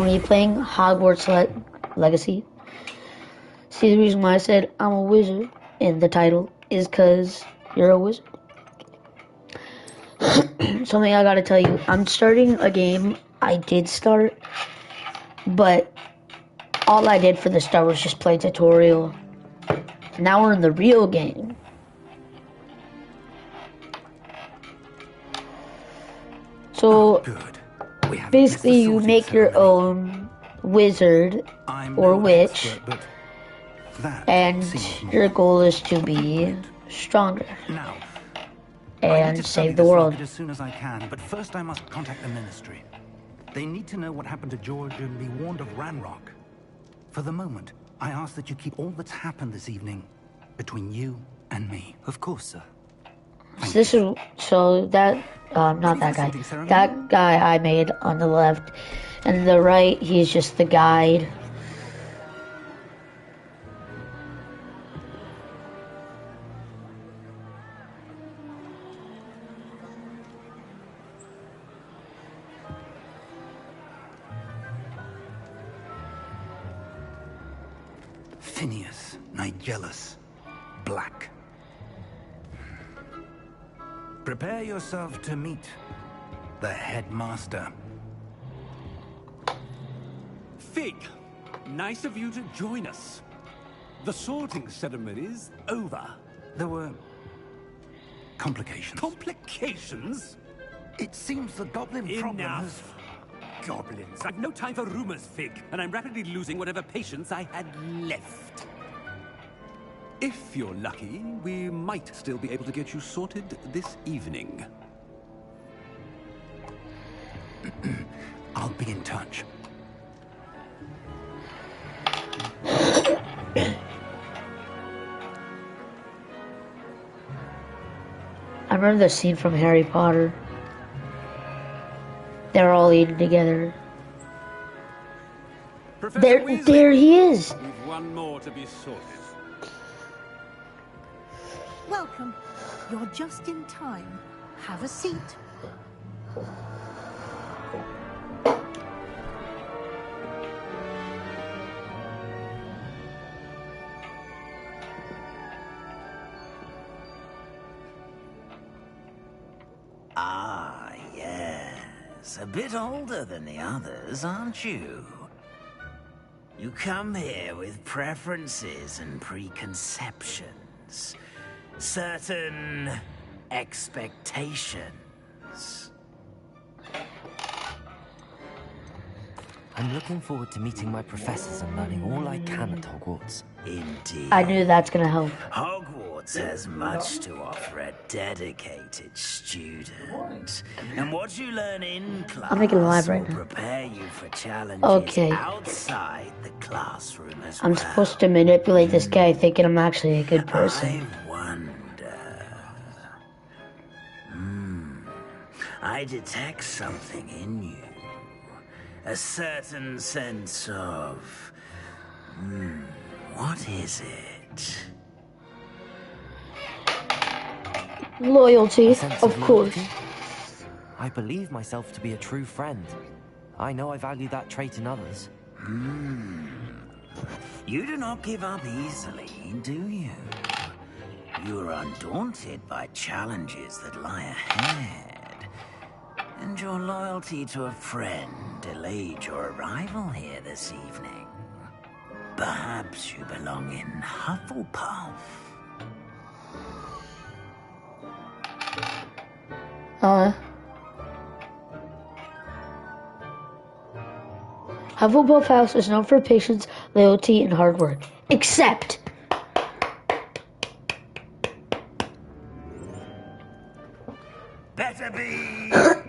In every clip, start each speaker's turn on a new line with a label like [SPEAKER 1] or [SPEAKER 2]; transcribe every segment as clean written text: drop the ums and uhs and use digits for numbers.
[SPEAKER 1] me playing Hogwarts Legacy. See, the reason why I said I'm a wizard in the title is because you're a wizard. Something I gotta tell you, I'm starting a game I did start, but all I did for the start was just play tutorial. Now we're in the real game. So, basically you make your own wizard or witch, and your goal is to be stronger and save the world.
[SPEAKER 2] As soon as I can, but first I must contact the Ministry. They need to know what happened to George and be warned of Ranrock. For the moment, I ask that you keep all that's happened this evening between you and me.
[SPEAKER 3] Of course, sir.
[SPEAKER 1] Not that guy. That guy I made on the left, and the right, he's just the guide.
[SPEAKER 2] Phineas Nigellus Black. Prepare yourself to meet the headmaster.
[SPEAKER 4] Fig, nice of you to join us. The sorting ceremony's over.
[SPEAKER 2] There were complications.
[SPEAKER 4] Complications?
[SPEAKER 2] It seems the goblin problem has...
[SPEAKER 4] Enough. Goblins. I've no time for rumors, Fig, and I'm rapidly losing whatever patience I had left. If you're lucky, we might still be able to get you sorted this evening.
[SPEAKER 2] I'll be in touch.
[SPEAKER 1] I remember the scene from Harry Potter. They're all eating together. There he is.
[SPEAKER 4] We've one more to be sorted.
[SPEAKER 5] Welcome. You're just in time. Have a seat.
[SPEAKER 6] Ah, yes. A bit older than the others, aren't you? You come here with preferences and preconceptions. Certain expectations.
[SPEAKER 3] I'm looking forward to meeting my professors and learning all I can at Hogwarts.
[SPEAKER 6] Indeed.
[SPEAKER 1] I knew that's gonna help.
[SPEAKER 6] Hogwarts has much to offer a dedicated student. And what you learn in class
[SPEAKER 1] I'm making a live right
[SPEAKER 6] will
[SPEAKER 1] now.
[SPEAKER 6] prepare you for challenges outside the classroom as
[SPEAKER 1] I'm
[SPEAKER 6] well.
[SPEAKER 1] supposed to manipulate this guy thinking I'm actually a good person.
[SPEAKER 6] I wonder... I detect something in you. A certain sense of... what is it?
[SPEAKER 1] Loyalty,
[SPEAKER 3] A sense
[SPEAKER 1] of course.
[SPEAKER 3] loyalty? I believe myself to be a true friend. I know I value that trait in others.
[SPEAKER 6] You do not give up easily, do you? You are undaunted by challenges that lie ahead. And your loyalty to a friend delayed your arrival here this evening. Perhaps you belong in Hufflepuff.
[SPEAKER 1] Hufflepuff House is known for patience, loyalty, and hard work. Except...
[SPEAKER 6] Better be Hufflepuff!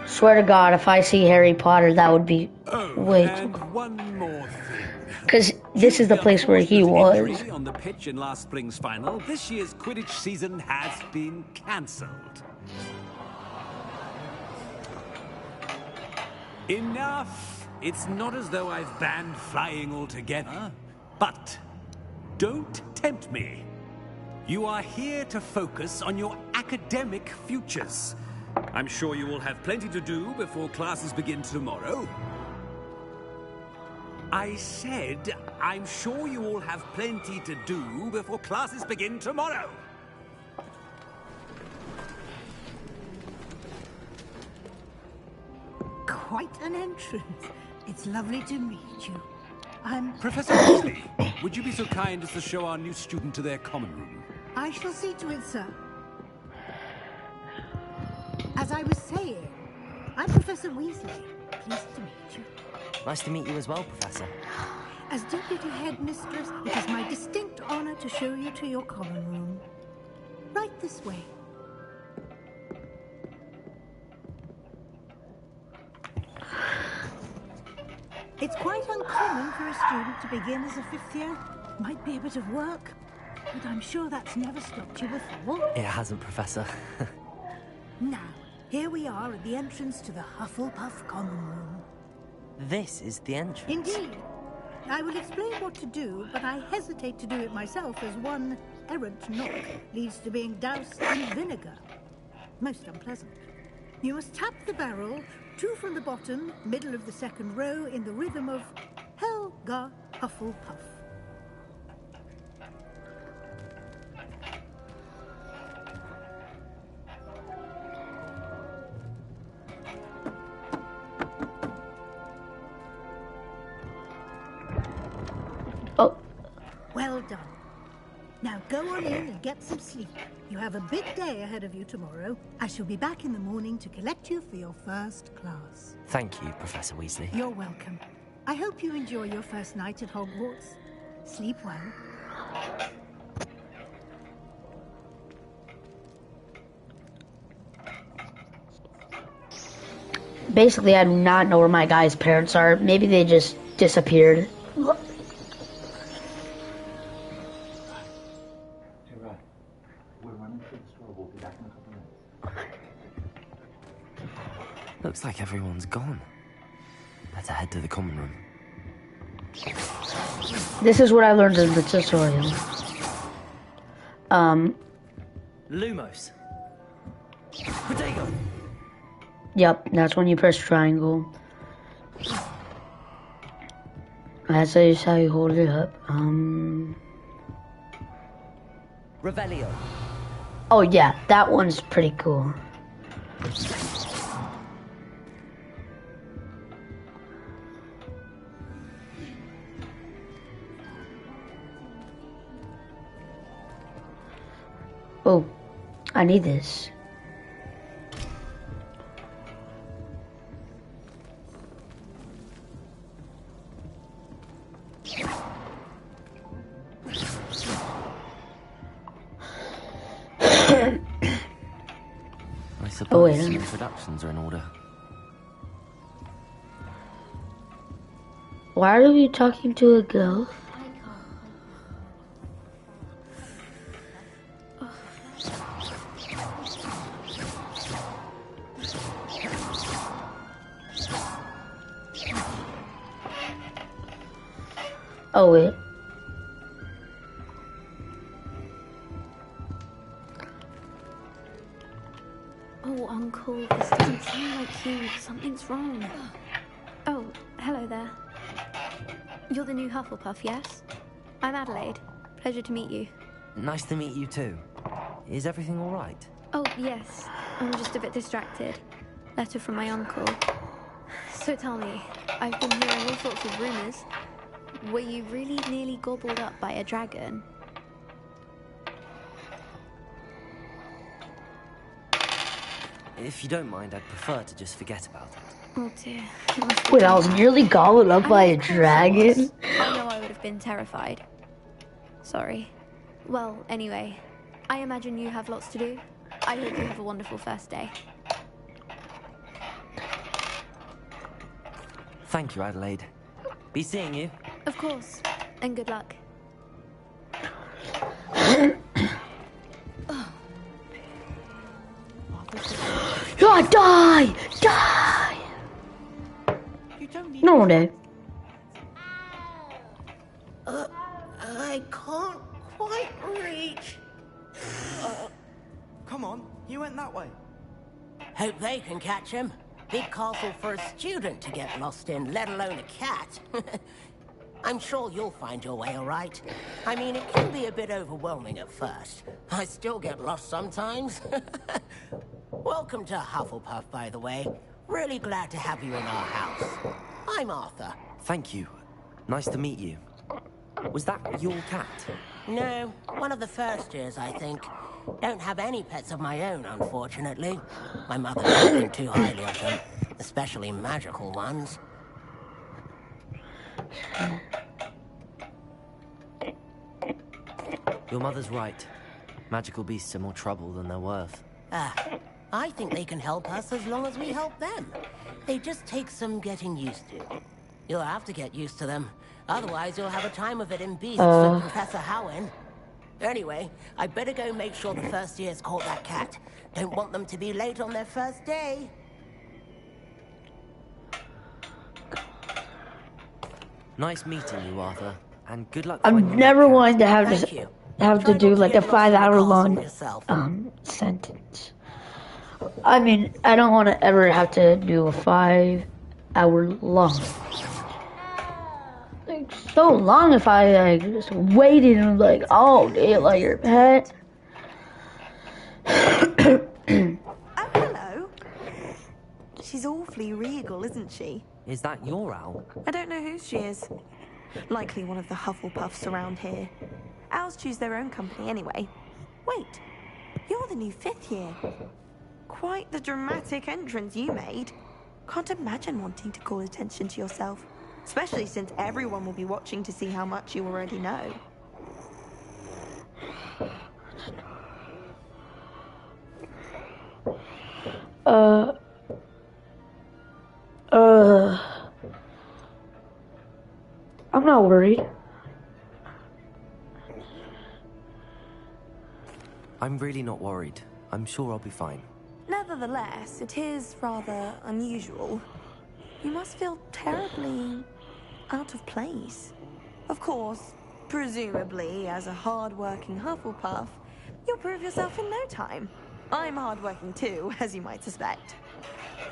[SPEAKER 1] Swear to God, if I see Harry Potter, that would be way too
[SPEAKER 4] And one more thing.
[SPEAKER 1] Because this is the place where he was.
[SPEAKER 4] On the pitch in last spring's final, this year's Quidditch season has been cancelled. Enough! It's not as though I've banned flying altogether. But don't tempt me. You are here to focus on your academic futures. I'm sure you will have plenty to do before classes begin tomorrow. I said, I'm sure you all have plenty to do before classes begin tomorrow.
[SPEAKER 5] Quite an entrance. It's lovely to meet you. I'm...
[SPEAKER 4] Professor Weasley, would you be so kind as to show our new student to their common room?
[SPEAKER 5] I shall see to it, sir. As I was saying, I'm Professor Weasley. Pleased to meet you.
[SPEAKER 3] Nice to meet you as well, Professor.
[SPEAKER 5] As Deputy Headmistress, it is my distinct honor to show you to your common room. Right this way. It's quite uncommon for a student to begin as a fifth year. Might be a bit of work, but I'm sure that's never stopped you before.
[SPEAKER 3] It hasn't, Professor.
[SPEAKER 5] Now, here we are at the entrance to the Hufflepuff common room.
[SPEAKER 3] This is the entrance.
[SPEAKER 5] Indeed. I will explain what to do, but I hesitate to do it myself as one errant knock leads to being doused in vinegar. Most unpleasant. You must tap the barrel, 2 from the bottom, middle of the second row, in the rhythm of Helga Hufflepuff.
[SPEAKER 1] Oh.
[SPEAKER 5] Well done. Now go on in and get some sleep. You have a big day ahead of you tomorrow. I shall be back in the morning to collect you for your first class.
[SPEAKER 3] Thank you, Professor Weasley.
[SPEAKER 5] You're welcome. I hope you enjoy your first night at Hogwarts. Sleep well.
[SPEAKER 1] Basically, I do not know where my guy's parents are. Maybe they just disappeared.
[SPEAKER 3] Looks like everyone's gone. Better head to the common room.
[SPEAKER 1] This is what I learned in the tutorial.
[SPEAKER 3] Lumos. Protego.
[SPEAKER 1] Yep, that's when you press triangle. That's how you hold it up.
[SPEAKER 3] Revelio.
[SPEAKER 1] Oh yeah, that one's pretty cool. Oh, I need this.
[SPEAKER 3] I suppose
[SPEAKER 1] wait.
[SPEAKER 3] introductions are in order.
[SPEAKER 1] Why are you talking to a girl? Oh wait.
[SPEAKER 7] Oh, Uncle, this doesn't sound like you. Something's wrong. Oh, hello there. You're the new Hufflepuff, yes? I'm Adelaide. Pleasure to meet you.
[SPEAKER 3] Nice to meet you too. Is everything all right?
[SPEAKER 7] Oh, yes. I'm just a bit distracted. Letter from my uncle. So tell me, I've been hearing all sorts of rumors. Were you really nearly gobbled up by a dragon?
[SPEAKER 3] If you don't mind, I'd prefer to just forget about it.
[SPEAKER 7] Oh dear.
[SPEAKER 1] Wait, I was nearly gobbled up by a dragon?
[SPEAKER 7] I know I would have been terrified. Sorry. Well, anyway, I imagine you have lots to do. I hope you have a wonderful first day.
[SPEAKER 3] Thank you, Adelaide. Be seeing you.
[SPEAKER 7] Of course. And good luck.
[SPEAKER 1] Oh, die! Die! Normal day.
[SPEAKER 8] I can't quite reach.
[SPEAKER 9] Come on, you went that way.
[SPEAKER 8] Hope they can catch him. Big castle for a student to get lost in, let alone a cat. I'm sure you'll find your way all right. I mean, it can be a bit overwhelming at first. I still get lost sometimes. Welcome to Hufflepuff, by the way. Really glad to have you in our house. I'm Arthur.
[SPEAKER 3] Thank you. Nice to meet you. Was that your cat?
[SPEAKER 8] No, one of the first years, I think. Don't have any pets of my own, unfortunately. My mother doesn't think too highly of them, especially magical ones.
[SPEAKER 3] Your mother's right. Magical beasts are more trouble than they're worth.
[SPEAKER 8] I think they can help us as long as we help them. They just take some getting used to. You'll have to get used to them. Otherwise, you'll have a time of it in beasts with Professor Howin. Anyway, I better go make sure the first years caught that cat. Don't want them to be late on their first day.
[SPEAKER 3] Nice meeting you, Arthur. And good luck.
[SPEAKER 1] I'm never wanting to have
[SPEAKER 8] Thank
[SPEAKER 1] to
[SPEAKER 8] you.
[SPEAKER 1] have to
[SPEAKER 8] Try
[SPEAKER 1] do
[SPEAKER 8] not to
[SPEAKER 1] like a
[SPEAKER 8] get lost in the
[SPEAKER 1] 5-hour
[SPEAKER 8] castle
[SPEAKER 1] long
[SPEAKER 8] yourself.
[SPEAKER 1] sentence. I mean, I don't want to ever have to do a 5-hour long. Like, so long if I like just waited and like all day like your pet.
[SPEAKER 10] Oh, hello. She's awfully regal, isn't she?
[SPEAKER 3] Is that your owl?
[SPEAKER 10] I don't know who she is. Likely one of the Hufflepuffs around here. Owls choose their own company anyway. Wait, you're the new 5th year. Quite the dramatic entrance you made. Can't imagine wanting to call attention to yourself, especially since everyone will be watching to see how much you already know.
[SPEAKER 1] I'm not worried.
[SPEAKER 3] I'm really not worried. I'm sure I'll be fine.
[SPEAKER 10] Nevertheless, it is rather unusual. You must feel terribly out of place. Of course, presumably, as a hard-working Hufflepuff, you'll prove yourself in no time. I'm hard-working too, as you might suspect.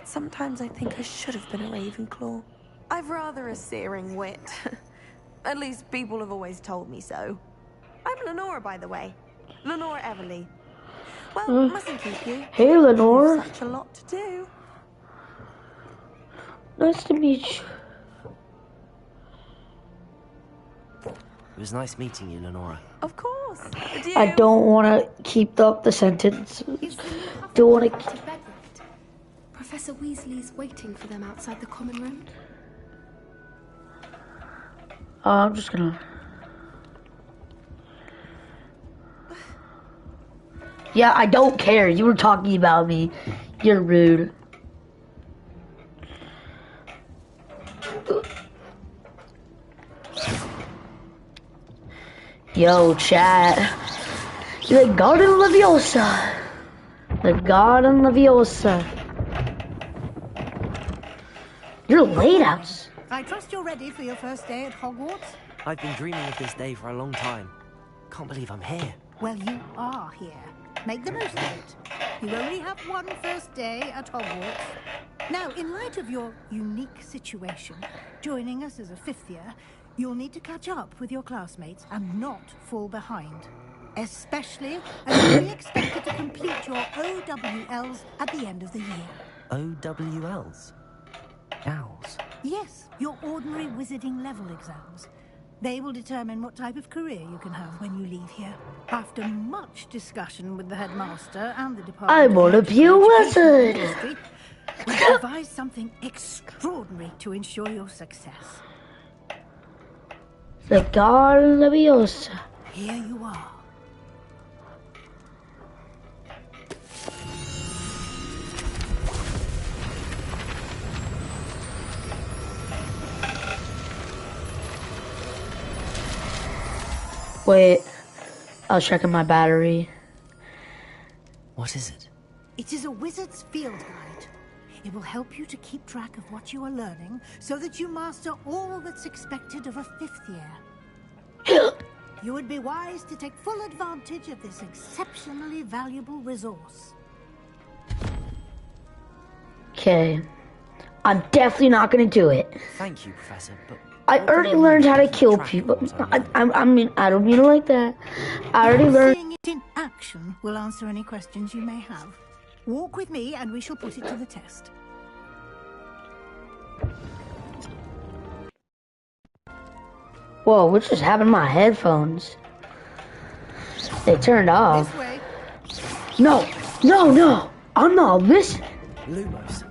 [SPEAKER 10] Sometimes I think I should have been a Ravenclaw. I've rather a searing wit. At least people have always told me so. I'm Lenora, by the way. Lenora Everly. Well, mustn't keep you.
[SPEAKER 1] Hey, Lenore.
[SPEAKER 10] Such a lot to do.
[SPEAKER 1] Nice to meet you.
[SPEAKER 3] It was nice meeting you, Lenora.
[SPEAKER 10] Of course. Adieu.
[SPEAKER 1] I don't want to keep up the sentence. Don't want to.
[SPEAKER 7] Professor Weasley's waiting for them outside the common room.
[SPEAKER 1] I'm just gonna. Yeah, I don't care. You were talking about me. You're rude. Yo, chat. The Garden Leviosa. The Garden Leviosa. You're late, House.
[SPEAKER 5] I trust you're ready for your first day at Hogwarts?
[SPEAKER 3] I've been dreaming of this day for a long time. Can't believe I'm here.
[SPEAKER 5] Well, you are here. Make the most of it. You only have one first day at Hogwarts. Now, in light of your unique situation, joining us as a 5th year, you'll need to catch up with your classmates and not fall behind. Especially as you'll be expected to complete your OWLs at the end of the year.
[SPEAKER 3] OWLs? Owls?
[SPEAKER 5] Yes, your ordinary wizarding level exams. They will determine what type of career you can have when you leave here. After much discussion with the headmaster and the department,
[SPEAKER 1] I wanna be a wizard.
[SPEAKER 5] We devised something extraordinary to ensure your success.
[SPEAKER 1] The Garden Leviosa.
[SPEAKER 5] Here you are.
[SPEAKER 1] Wait, I was checking my battery.
[SPEAKER 3] What is it?
[SPEAKER 5] It is a wizard's field guide. It will help you to keep track of what you are learning so that you master all that's expected of a 5th year. You would be wise to take full advantage of this exceptionally valuable resource.
[SPEAKER 1] Okay. I'm definitely not gonna do it.
[SPEAKER 3] Thank you, Professor, but...
[SPEAKER 1] I already learned how to kill people. I mean, I don't mean it like that. I already learned...
[SPEAKER 5] Seeing it in action will answer any questions you may have. Walk with me and we shall put it to the test.
[SPEAKER 1] Whoa, what's just happened to my headphones? They turned off.
[SPEAKER 5] This way.
[SPEAKER 1] No! I'm not listening.
[SPEAKER 3] Lumos.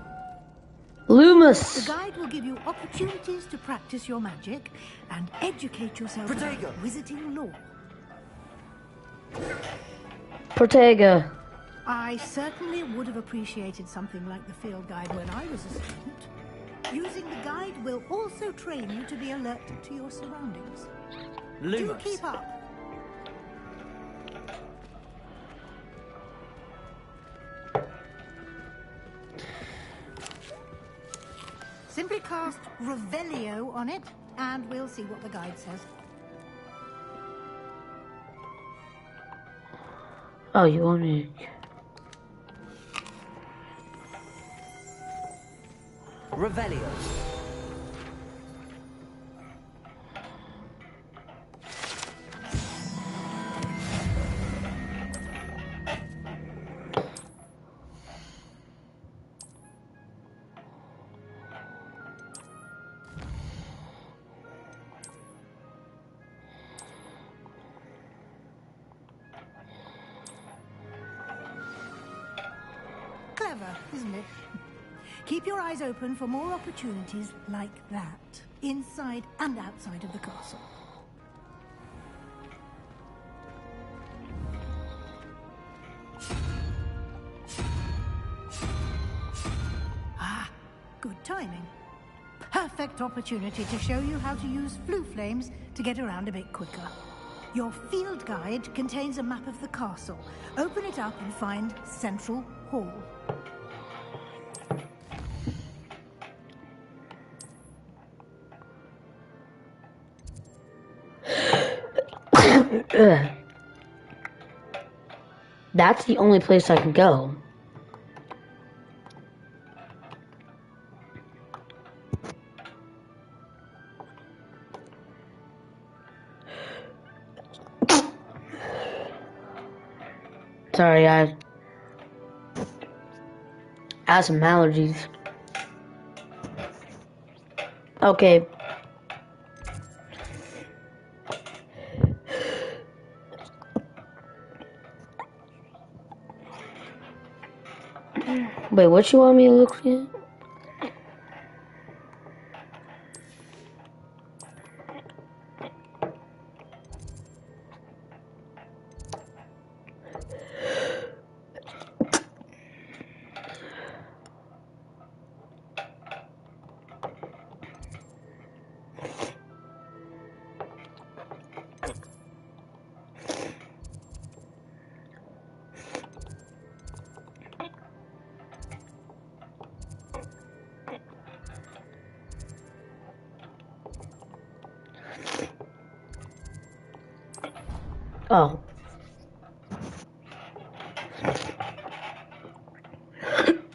[SPEAKER 1] Lumos.
[SPEAKER 5] The guide will give you opportunities to practice your magic and educate yourself about wizarding lore.
[SPEAKER 1] Protega.
[SPEAKER 5] I certainly would have appreciated something like the field guide when I was a student. Using the guide will also train you to be alert to your surroundings.
[SPEAKER 3] Lumos.
[SPEAKER 5] Do keep up. Simply cast Revelio on it, and we'll see what the guide says.
[SPEAKER 1] Oh, you want me?
[SPEAKER 3] Revelio.
[SPEAKER 5] Clever, isn't it? Keep your eyes open for more opportunities like that, inside and outside of the castle. Ah, good timing. Perfect opportunity to show you how to use flue flames to get around a bit quicker. Your field guide contains a map of the castle. Open it up and find Central Hall.
[SPEAKER 1] That's the only place I can go. Sorry, I have some allergies. Okay. Wait, what you want me to look at? Oh.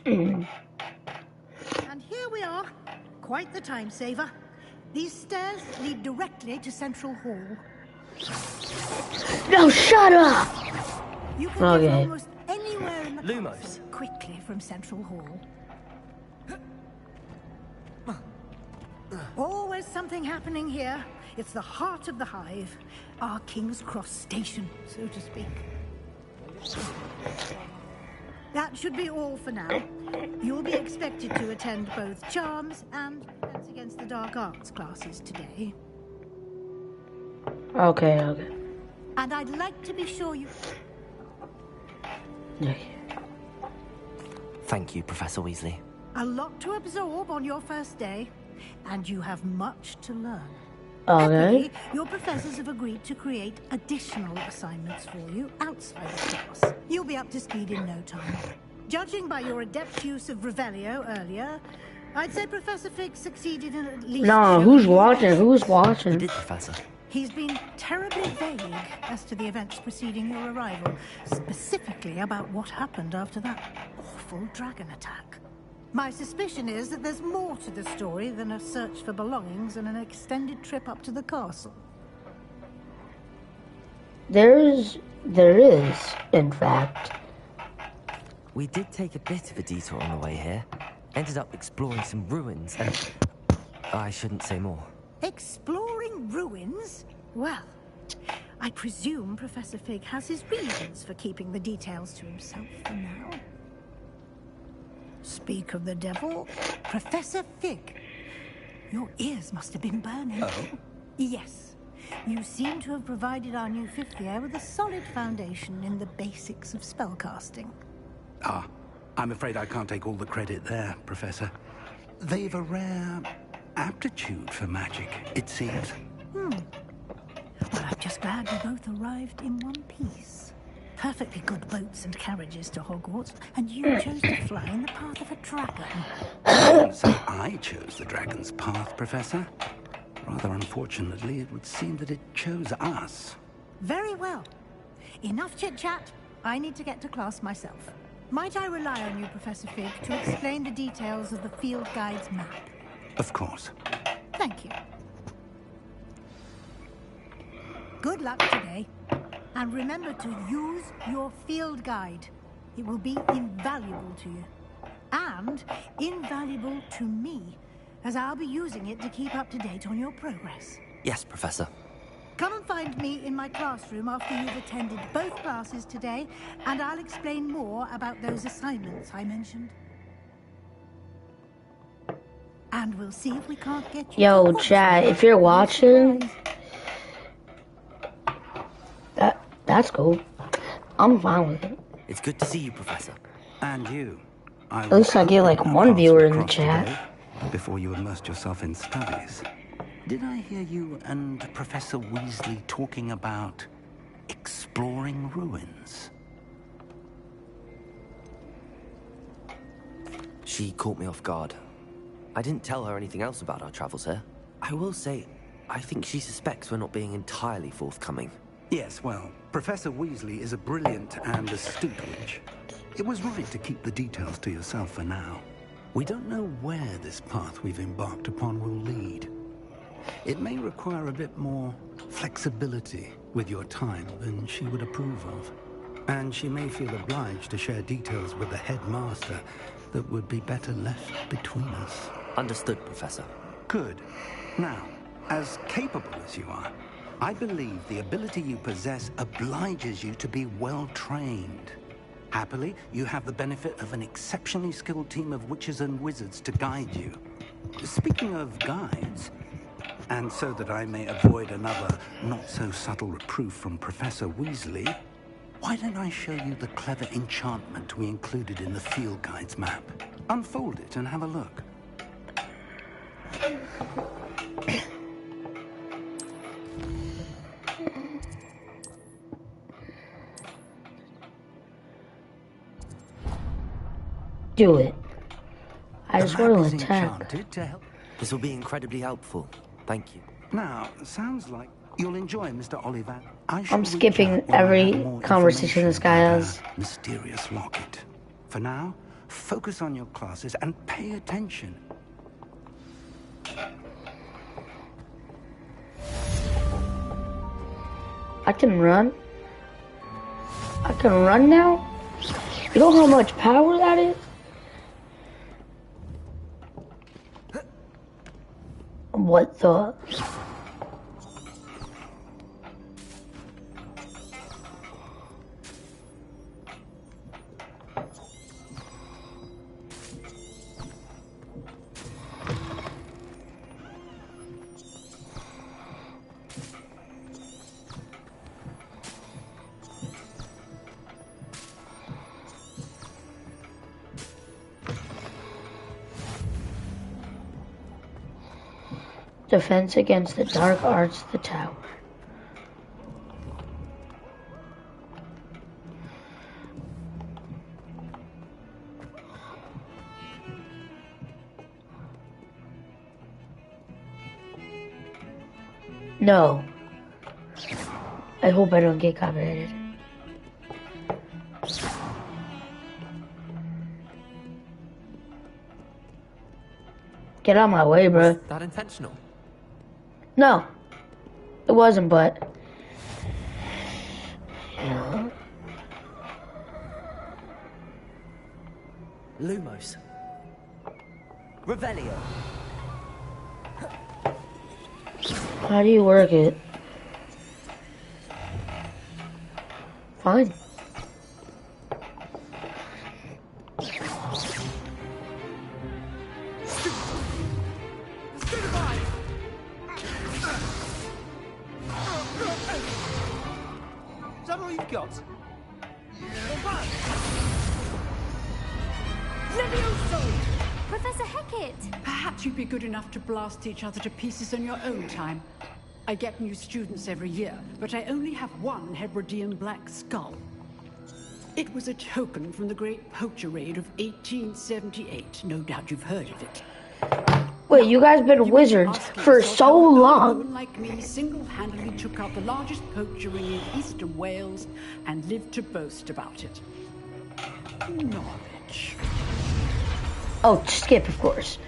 [SPEAKER 5] And here we are. Quite the time saver. These stairs lead directly to Central Hall.
[SPEAKER 1] No, shut up!
[SPEAKER 5] You can get almost anywhere in the castle quickly from Central Hall. Always something happening here. It's the heart of the hive. Our King's Cross station, so to speak. That should be all for now. You'll be expected to attend both Charms and Defense Against the Dark Arts classes today.
[SPEAKER 1] Okay.
[SPEAKER 5] And I'd like to be sure you...
[SPEAKER 3] Thank you, Professor Weasley.
[SPEAKER 5] A lot to absorb on your first day, and you have much to learn.
[SPEAKER 1] Okay.
[SPEAKER 5] Happily, your professors have agreed to create additional assignments for you outside of class. You'll be up to speed in no time. Judging by your adept use of Revelio earlier, I'd say Professor Fig succeeded in at least...
[SPEAKER 1] No, who's watching? Who's watching?
[SPEAKER 3] You did, Professor.
[SPEAKER 5] He's been terribly vague as to the events preceding your arrival, specifically about what happened after that awful dragon attack. My suspicion is that there's more to the story than a search for belongings and an extended trip up to the castle.
[SPEAKER 1] There is, in fact.
[SPEAKER 3] We did take a bit of a detour on the way here. Ended up exploring some ruins and... I shouldn't say more.
[SPEAKER 5] Exploring ruins? Well, I presume Professor Fig has his reasons for keeping the details to himself for now. Speak of the devil, Professor Fig. Your ears must have been burning.
[SPEAKER 2] Oh?
[SPEAKER 5] Yes. You seem to have provided our new fifth year with a solid foundation in the basics of spellcasting.
[SPEAKER 2] Ah, I'm afraid I can't take all the credit there, Professor. They've a rare aptitude for magic, it seems.
[SPEAKER 5] Well, I'm just glad we both arrived in one piece. Perfectly good boats and carriages to Hogwarts, and you chose to fly in the path of a dragon.
[SPEAKER 2] I wouldn't say I chose the dragon's path, Professor. Rather unfortunately, it would seem that it chose us.
[SPEAKER 5] Very well. Enough chit-chat. I need to get to class myself. Might I rely on you, Professor Fig, to explain the details of the field guide's map?
[SPEAKER 2] Of course.
[SPEAKER 5] Thank you. Good luck today. And remember to use your field guide. It will be invaluable to you. And invaluable to me, as I'll be using it to keep up to date on your progress.
[SPEAKER 3] Yes, Professor.
[SPEAKER 5] Come and find me in my classroom after you've attended both classes today, and I'll explain more about those assignments I mentioned. And we'll see if we can't get you...
[SPEAKER 1] Yo, chat, if you're watching... That's cool. I'm fine with it.
[SPEAKER 3] It's good to see you, Professor.
[SPEAKER 2] And you.
[SPEAKER 1] At least I get like one viewer in the chat.
[SPEAKER 2] Before you immersed yourself in studies. Did I hear you and Professor Weasley talking about exploring ruins?
[SPEAKER 3] She caught me off guard. I didn't tell her anything else about our travels here. I will say, I think she suspects we're not being entirely forthcoming.
[SPEAKER 2] Yes, well, Professor Weasley is a brilliant and astute witch. It was right to keep the details to yourself for now. We don't know where this path we've embarked upon will lead. It may require a bit more flexibility with your time than she would approve of. And she may feel obliged to share details with the headmaster that would be better left between us.
[SPEAKER 3] Understood, Professor.
[SPEAKER 2] Good. Now, as capable as you are, I believe the ability you possess obliges you to be well-trained. Happily, you have the benefit of an exceptionally skilled team of witches and wizards to guide you. Speaking of guides, and so that I may avoid another not-so-subtle reproof from Professor Weasley, why don't I show you the clever enchantment we included in the field guide's map? Unfold it and have a look.
[SPEAKER 1] Do it. I just want
[SPEAKER 2] is
[SPEAKER 1] to attack.
[SPEAKER 2] enchanted to help.
[SPEAKER 3] This will be incredibly helpful. Thank you.
[SPEAKER 2] Now, sounds like you'll enjoy Mr. Oliver.
[SPEAKER 1] I'm skipping every conversation this guy has.
[SPEAKER 2] Mysterious locket. For now, focus on your classes and pay attention.
[SPEAKER 1] I can run. I can run now? You know how much power that is? What the? Defense against the dark arts of the tower. No. I hope I don't get copyrighted. Get out of my way, bro.
[SPEAKER 3] Was that intentional?
[SPEAKER 1] No. It wasn't, but... Yeah.
[SPEAKER 3] Lumos. Revelio.
[SPEAKER 1] How do you work it? Fine.
[SPEAKER 3] Is that all you've got?
[SPEAKER 11] Professor Hecat!
[SPEAKER 12] Perhaps you'd be good enough to blast each other to pieces on your own time. I get new students every year, but I only have one Hebridean black skull. It was a token from the Great Poacher Raid of 1878. No doubt you've heard of it.
[SPEAKER 1] Wait, you guys been wizards for so long.
[SPEAKER 12] Like me, single-handedly took out the largest poacher ring in eastern Wales and lived to boast about it. Norwich.
[SPEAKER 1] Oh, skip, of course.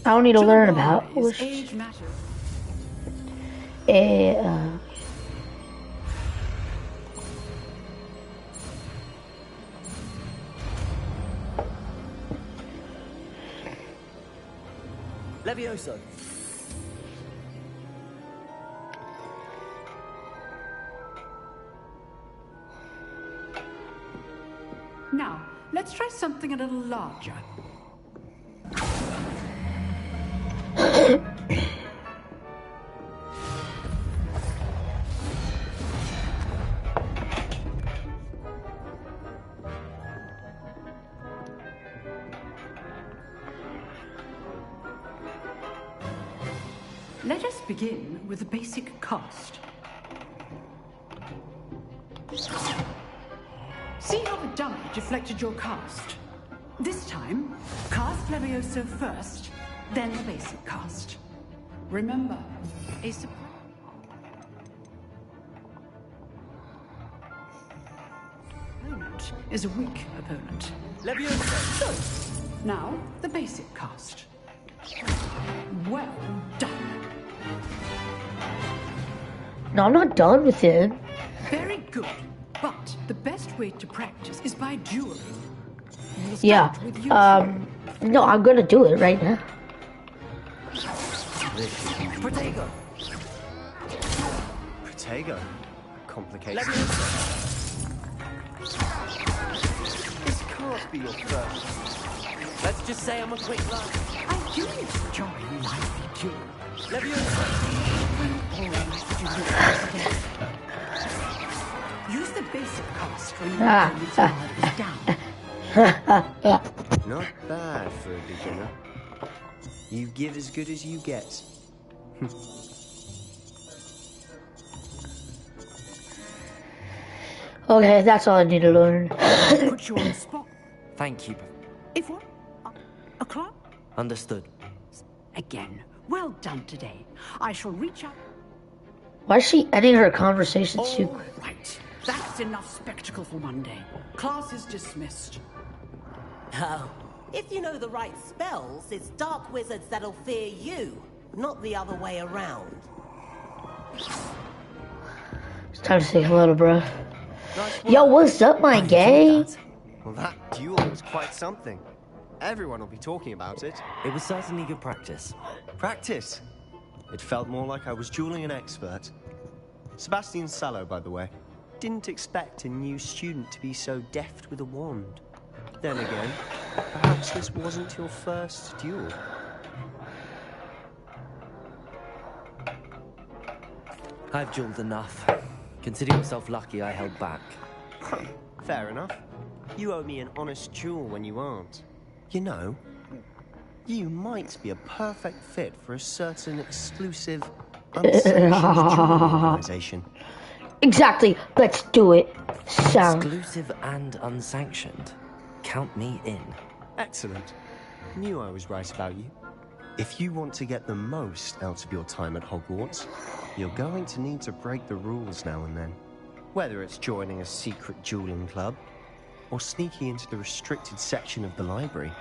[SPEAKER 1] I don't need to learn about.
[SPEAKER 12] Age matters.
[SPEAKER 3] Levioso.
[SPEAKER 12] Now, let's try something a little larger. Let us begin with the basic cast. See how the dummy deflected your cast? This time, cast Levioso first, then the basic cast. Remember, a surprise. Opponent is a weak opponent.
[SPEAKER 3] Levioso!
[SPEAKER 12] Good. Now, the basic cast. Well done.
[SPEAKER 1] No, I'm not done with it.
[SPEAKER 12] Very good. But the best way to practice is by dueling.
[SPEAKER 1] Yeah. No, I'm gonna do it right now.
[SPEAKER 3] Protego.
[SPEAKER 13] Protego? Complicated. This can't be your first.
[SPEAKER 3] Let's just say I'm a quick lad.
[SPEAKER 12] I do enjoy lively duel. Use the basic cast when your opponent's guard is down.
[SPEAKER 13] Not bad for a beginner. You give as good as you get.
[SPEAKER 1] Okay, that's all I need to learn.
[SPEAKER 12] Put you on the spot.
[SPEAKER 3] Thank you.
[SPEAKER 12] If what? A club?
[SPEAKER 3] Understood.
[SPEAKER 12] Again, well done today. I shall reach out.
[SPEAKER 1] Why is she ending her conversation
[SPEAKER 12] All
[SPEAKER 1] too?
[SPEAKER 12] right. That's enough spectacle for one day. Class is dismissed.
[SPEAKER 8] Oh, if you know the right spells, it's dark wizards that'll fear you, not the other way around.
[SPEAKER 1] It's time to say hello to bro.
[SPEAKER 13] Nice
[SPEAKER 1] Yo, what's up, my gay?
[SPEAKER 13] Well, that duel was quite something. Everyone will be talking about it.
[SPEAKER 3] It was certainly good practice.
[SPEAKER 13] Practice? It felt more like I was dueling an expert. Sebastian Sallow, by the way. Didn't expect a new student to be so deft with a wand. Then again, perhaps this wasn't your first duel.
[SPEAKER 3] I've dueled enough. Consider yourself lucky I held back.
[SPEAKER 13] Fair enough. You owe me an honest duel when you aren't. You know, you might be a perfect fit for a certain exclusive, unsanctioned duel organization.
[SPEAKER 1] Exactly. Let's do it.
[SPEAKER 3] Exclusive and unsanctioned. Count me in.
[SPEAKER 13] Excellent. Knew I was right about you. If you want to get the most out of your time at Hogwarts, you're going to need to break the rules now and then. Whether it's joining a secret dueling club, or sneaking into the restricted section of the library,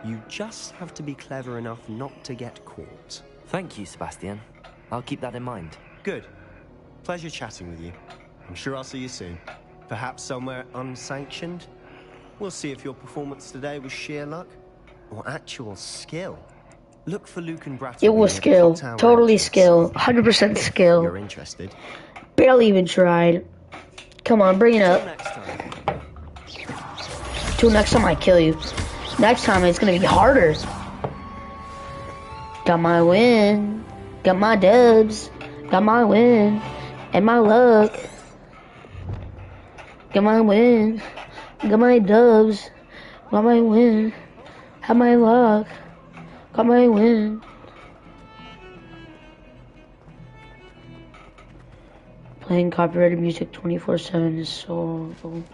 [SPEAKER 13] you just have to be clever enough not to get caught.
[SPEAKER 3] Thank you, Sebastian. I'll keep that in mind.
[SPEAKER 13] Good. Pleasure chatting with you. I'm sure I'll see you soon. Perhaps somewhere unsanctioned? We'll see if your performance today was sheer luck or actual skill. Look for Luke and Brattleby.
[SPEAKER 1] It was skill. Totally skill. 100% skill.
[SPEAKER 13] You're interested?
[SPEAKER 1] Barely even tried. Come on, bring it up. Till next time I kill you. Next time it's gonna be harder. Got my win. Got my dubs. Got my win. And my luck. Got my win. Got my dubs. Got my win. Have my luck. Got my win. Playing copyrighted music 24/7 is so horrible.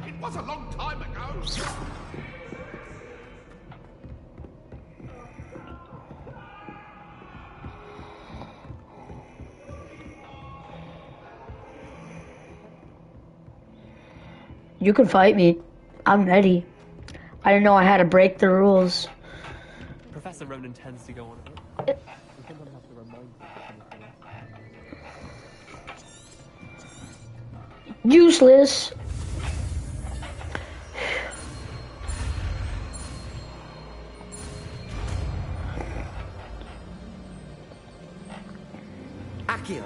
[SPEAKER 11] It was a long time ago.
[SPEAKER 1] You can fight me. I'm ready. I didn't know I had to break the rules.
[SPEAKER 14] Professor Ronan tends to go on a bit. We sometimes have to remind him.
[SPEAKER 1] Useless.
[SPEAKER 15] Accio.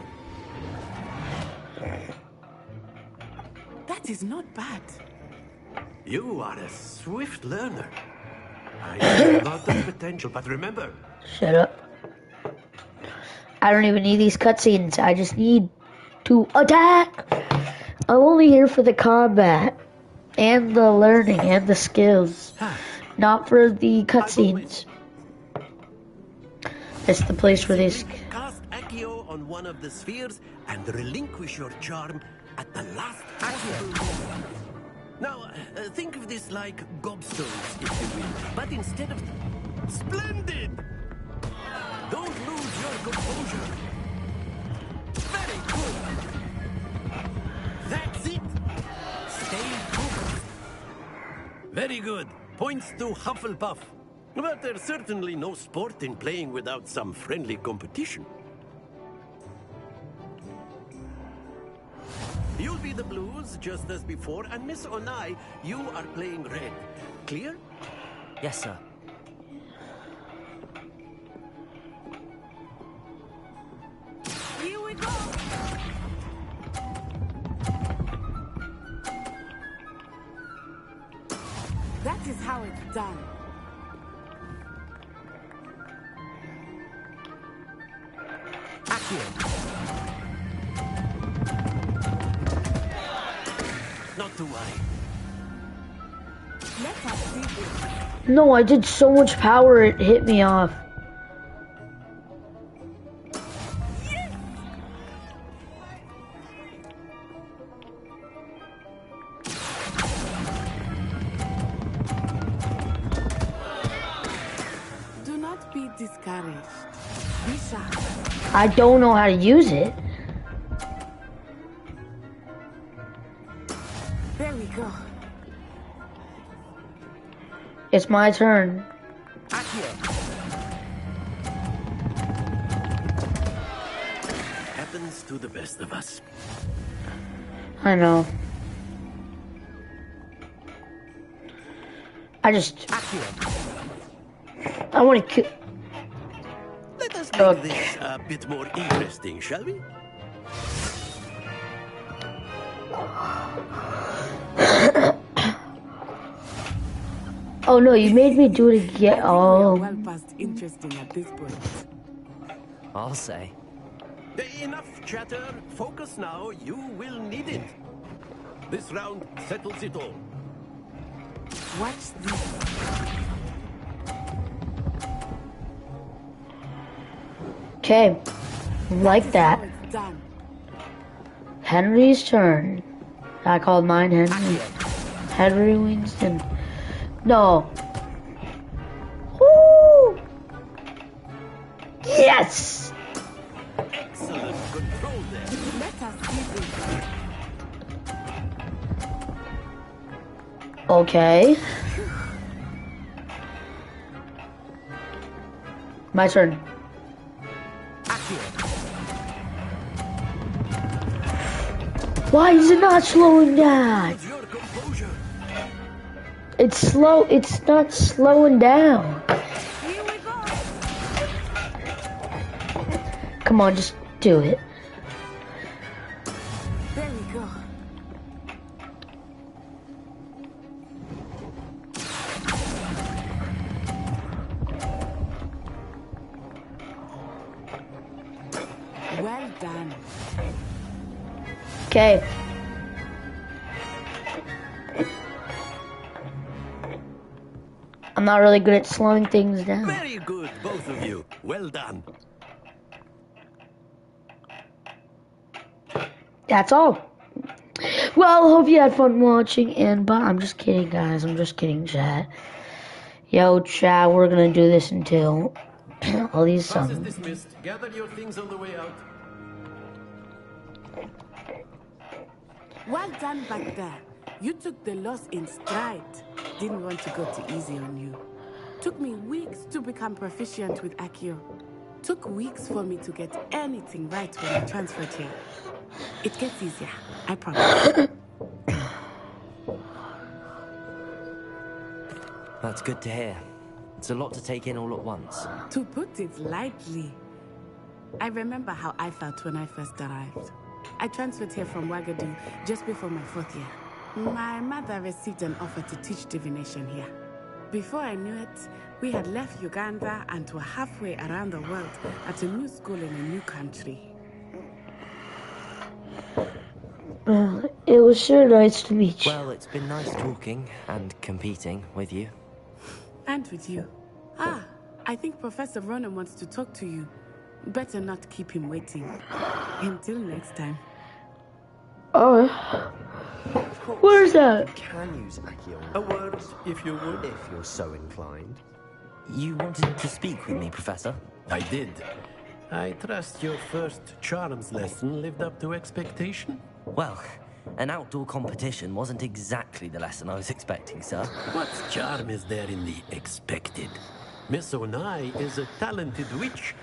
[SPEAKER 15] That is not bad. You are a swift learner. I see a lot of potential, but remember...
[SPEAKER 1] Shut up. I don't even need these cutscenes. I just need to attack. I'm only here for the combat. And the learning and the skills. Not for the cutscenes. It's the place where these...
[SPEAKER 15] Cast Accio on one of the spheres and relinquish your charm at the last possible moment. Now, think of this like gobstones, if you will, but instead of... Splendid! Don't lose your composure. Very good. That's it. Stay focused. Very good. Points to Hufflepuff. But there's certainly no sport in playing without some friendly competition. You'll be the blues, just as before, and Miss Onai, you are playing red. Clear?
[SPEAKER 3] Yes, sir.
[SPEAKER 10] Here we go!
[SPEAKER 16] That is how it's done.
[SPEAKER 15] Not to worry.
[SPEAKER 16] Let us see this.
[SPEAKER 1] No, I did so much power it hit me off.
[SPEAKER 16] Do not be discouraged. Be sharp.
[SPEAKER 1] I don't know how to use it.
[SPEAKER 16] There we go.
[SPEAKER 1] It's my turn.
[SPEAKER 15] Happens to the best of us.
[SPEAKER 1] I know. I want to kill.
[SPEAKER 15] Let us make this a bit more interesting, shall we?
[SPEAKER 1] Oh no, you made me do it again. Oh.
[SPEAKER 16] Well past interesting at this point.
[SPEAKER 3] I'll say.
[SPEAKER 15] Enough chatter. Focus now. You will need it. This round settles it all.
[SPEAKER 16] Watch this.
[SPEAKER 1] Okay. Like that.
[SPEAKER 16] Done.
[SPEAKER 1] Henry's turn. I called mine Henry. Henry Winston. No. Woo! Yes!
[SPEAKER 15] Excellent control there.
[SPEAKER 16] Let us give it.
[SPEAKER 1] Okay. My turn. Why is it not slowing down? It's slow. It's not slowing down. Come on, just do it.
[SPEAKER 16] There we go. Well done.
[SPEAKER 1] Okay. I'm not really good at slowing things down.
[SPEAKER 15] Very good, both of you. Well done.
[SPEAKER 1] That's all. Well, hope you had fun watching, and bye. I'm just kidding, guys. I'm just kidding, chat. Yo, chat, we're gonna do this until all these
[SPEAKER 15] Class is
[SPEAKER 1] songs.
[SPEAKER 15] dismissed. Gather your things on the way out.
[SPEAKER 16] Well done back there. You took the loss in stride. Didn't want to go too easy on you. Took me weeks to become proficient with Accio. Took weeks for me to get anything right when I transferred here. It gets easier, I promise.
[SPEAKER 3] That's good to hear. It's a lot to take in all at once.
[SPEAKER 16] To put it lightly, I remember how I felt when I first arrived. I transferred here from Wagadu just before my 4th year. My mother received an offer to teach divination here. Before I knew it, we had left Uganda and were halfway around the world at a new school in a new country.
[SPEAKER 1] It was sure nice to meet you.
[SPEAKER 3] Well, it's been nice talking and competing with you.
[SPEAKER 16] And with you. Ah, I think Professor Ronan wants to talk to you. Better not keep him waiting. Until next time.
[SPEAKER 1] Oh. Where's that?
[SPEAKER 13] You can use Accio.
[SPEAKER 15] A word, if you would.
[SPEAKER 13] If you're so inclined.
[SPEAKER 3] You wanted to speak with me, Professor?
[SPEAKER 15] I did. I trust your first charms lesson lived up to expectation?
[SPEAKER 3] Well, an outdoor competition wasn't exactly the lesson I was expecting, sir.
[SPEAKER 15] What charm is there in the expected? Miss Onai is a talented witch.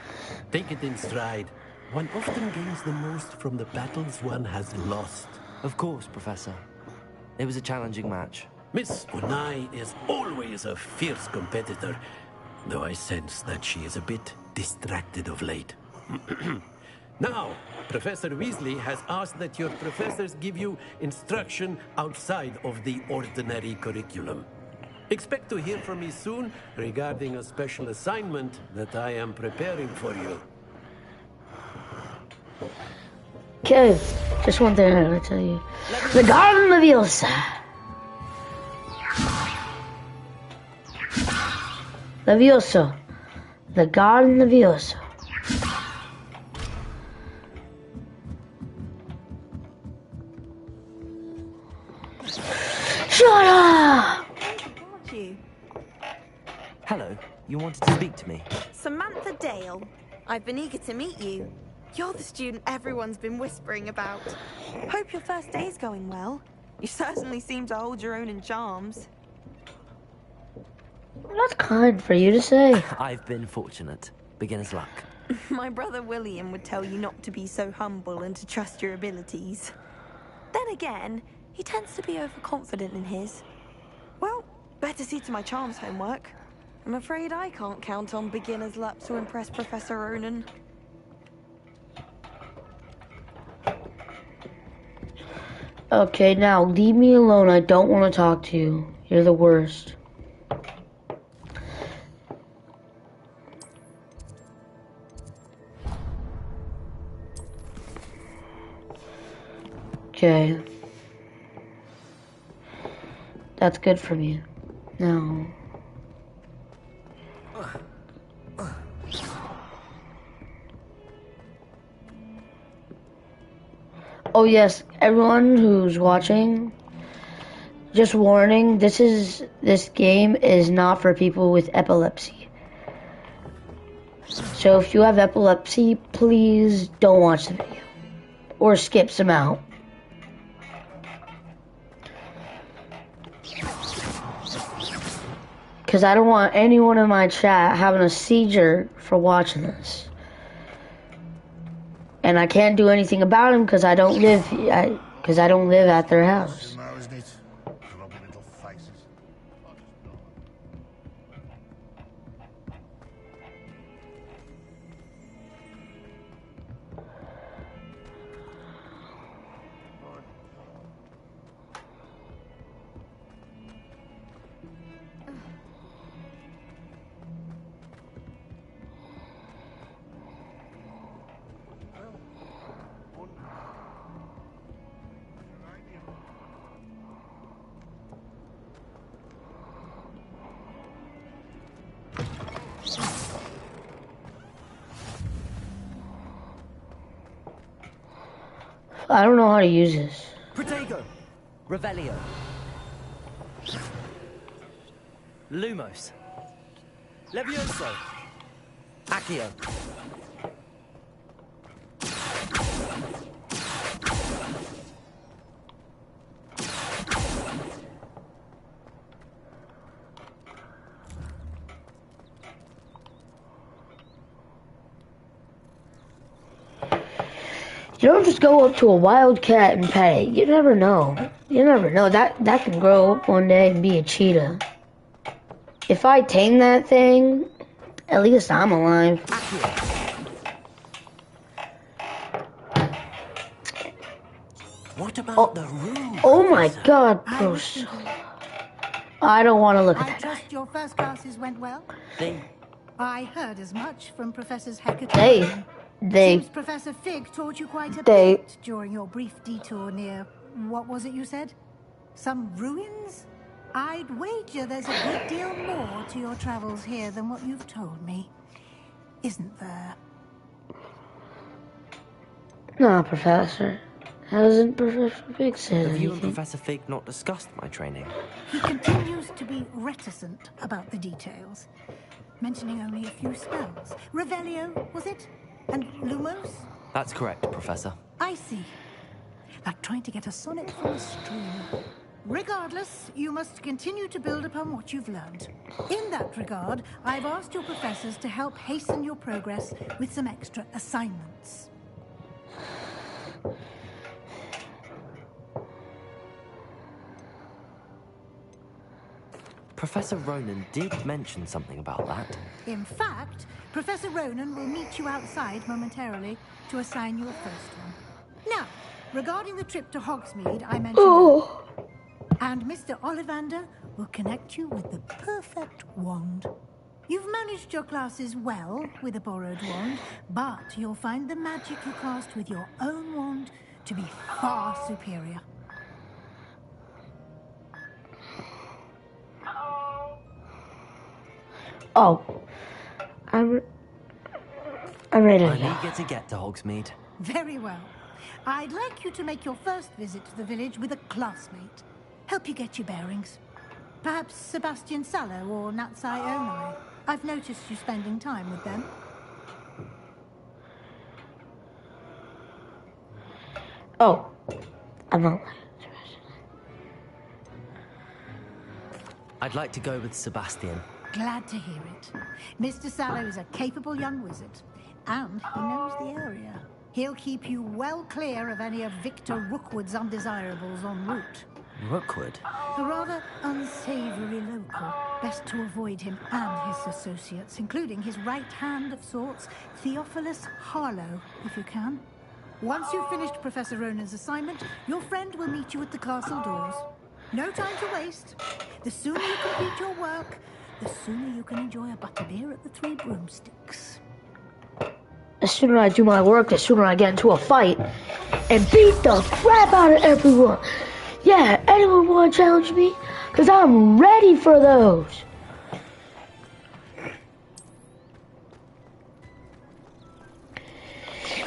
[SPEAKER 15] Take it in stride. One often gains the most from the battles one has lost.
[SPEAKER 3] Of course, Professor. It was a challenging match.
[SPEAKER 15] Miss Onai is always a fierce competitor, though I sense that she is a bit distracted of late. Now, Professor Weasley has asked that your professors give you instruction outside of the ordinary curriculum. Expect to hear from me soon regarding a special assignment that I am preparing for you.
[SPEAKER 1] Okay, just one thing I gotta tell you. The Garden of Leviosa. Leviosa. The Garden of Leviosa. Shut up!
[SPEAKER 10] You.
[SPEAKER 3] Hello, you wanted to speak to me?
[SPEAKER 10] Samantha Dale. I've been eager to meet you. You're the student everyone's been whispering about. Hope your first day's going well. You certainly seem to hold your own in charms.
[SPEAKER 1] That's kind for you to say.
[SPEAKER 3] I've been fortunate. Beginner's luck.
[SPEAKER 10] My brother William would tell you not to be so humble and to trust your abilities. Then again, he tends to be overconfident in his. Well, better see to my charms homework. I'm afraid I can't count on beginner's luck to impress Professor Ronan.
[SPEAKER 1] Okay, now leave me alone. I don't want to talk to you. You're the worst. Okay. That's good from you. No. Oh yes, everyone who's watching, Just warning, this game is not for people with epilepsy. So if you have epilepsy, please don't watch the video. Or skip some out. Because I don't want anyone in my chat having a seizure for watching this. And I can't do anything about them because I don't live at their house. I don't know how to use this.
[SPEAKER 3] Protego! Revelio! Lumos! Levioso! Accio!
[SPEAKER 1] You don't just go up to a wild cat and pet it. You never know. You never know. That can grow up one day and be a cheetah. If I tame that thing, at least I'm alive.
[SPEAKER 8] What about the room?
[SPEAKER 1] Oh my God, bro. I don't want to look at
[SPEAKER 5] I
[SPEAKER 1] that.
[SPEAKER 5] trust your first classes went well? I heard as much from Professors Hecate. Seems Professor Fig taught you quite a bit during your brief detour near, what was it you said? Some ruins? I'd wager there's a good deal more to your travels here than what you've told me. Isn't there?
[SPEAKER 1] No, Professor. Hasn't Professor Fig said
[SPEAKER 3] Have you and
[SPEAKER 1] anything?
[SPEAKER 3] Professor Fig not discussed my training?
[SPEAKER 5] He continues to be reticent about the details, mentioning only a few spells. Revelio, was it? And Lumos?
[SPEAKER 3] That's correct, Professor.
[SPEAKER 5] I see. Like trying to get a sonnet from a stream. Regardless, you must continue to build upon what you've learned. In that regard, I've asked your professors to help hasten your progress with some extra assignments.
[SPEAKER 3] Professor Ronan did mention something about that.
[SPEAKER 5] In fact, Professor Ronan will meet you outside momentarily to assign you a first one. Now, regarding the trip to Hogsmeade I mentioned earlier, and Mr. Ollivander will connect you with the perfect wand. You've managed your classes well with a borrowed wand, but you'll find the magic you cast with your own wand to be far superior.
[SPEAKER 1] Oh, I'm ready
[SPEAKER 3] I'm
[SPEAKER 1] to go.
[SPEAKER 3] eager to get to Hogsmeade.
[SPEAKER 5] Very well. I'd like you to make your first visit to the village with a classmate. Help you get your bearings. Perhaps Sebastian Sallow or Natsai Onai. I've noticed you spending time with them.
[SPEAKER 1] Oh, I'm not.
[SPEAKER 3] I'd like to go with Sebastian.
[SPEAKER 5] Glad to hear it. Mr. Sallow is a capable young wizard, and he knows the area. He'll keep you well clear of any of Victor Rookwood's undesirables en route.
[SPEAKER 3] Rookwood?
[SPEAKER 5] A rather unsavory local. Best to avoid him and his associates, including his right hand of sorts, Theophilus Harlow, if you can. Once you've finished Professor Ronan's assignment, your friend will meet you at the castle doors. No time to waste. The sooner you complete your work, the sooner you can enjoy a butterbeer at the Three Broomsticks.
[SPEAKER 1] The sooner I do my work, the sooner I get into a fight and beat the crap out of everyone. Yeah, anyone want to challenge me? Because I'm ready for those.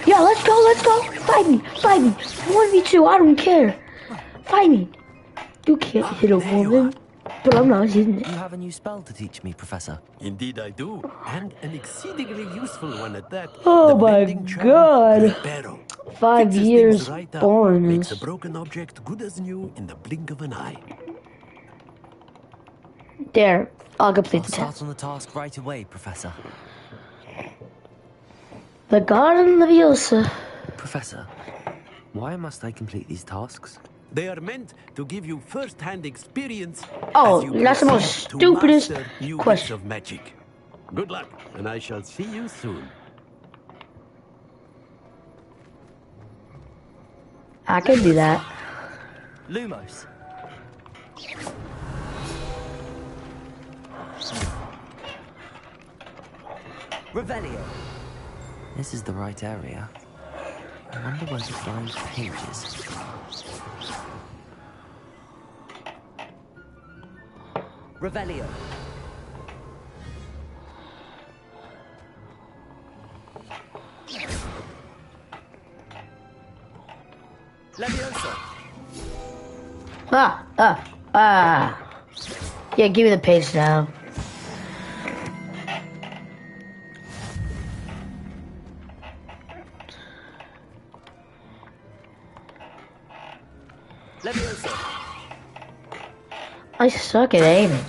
[SPEAKER 1] Yeah, let's go. Fight me. 1v2, I don't care. Fight me. You can't hit a woman, but I'm not hitting it.
[SPEAKER 3] You have a new spell to teach me, Professor.
[SPEAKER 15] Indeed I do, and an exceedingly useful one at that.
[SPEAKER 1] Oh
[SPEAKER 15] The
[SPEAKER 1] my
[SPEAKER 15] mending charm,
[SPEAKER 1] god.
[SPEAKER 15] Reparo.
[SPEAKER 1] 5
[SPEAKER 15] Fixes
[SPEAKER 1] years
[SPEAKER 15] things right up,
[SPEAKER 1] born.
[SPEAKER 15] makes a broken object good as new in the blink of an eye.
[SPEAKER 1] There, I'll complete
[SPEAKER 3] I'll
[SPEAKER 1] the
[SPEAKER 3] start
[SPEAKER 1] task.
[SPEAKER 3] on the task right away, Professor.
[SPEAKER 1] The Garden Leviosa.
[SPEAKER 3] Professor, why must I complete these tasks?
[SPEAKER 15] They are meant to give you first-hand experience.
[SPEAKER 1] Oh,
[SPEAKER 15] as you
[SPEAKER 1] that's the most
[SPEAKER 15] proceed to
[SPEAKER 1] stupidest
[SPEAKER 15] master new bits
[SPEAKER 1] question.
[SPEAKER 15] of magic. Good luck, and I shall see you soon.
[SPEAKER 1] I can do that.
[SPEAKER 3] Lumos. Revelio. This is the right area. I wonder where the flying page is. Revelio. Leviosa.
[SPEAKER 1] Yeah, give me the page now.
[SPEAKER 3] Leviosa.
[SPEAKER 1] I suck at aiming.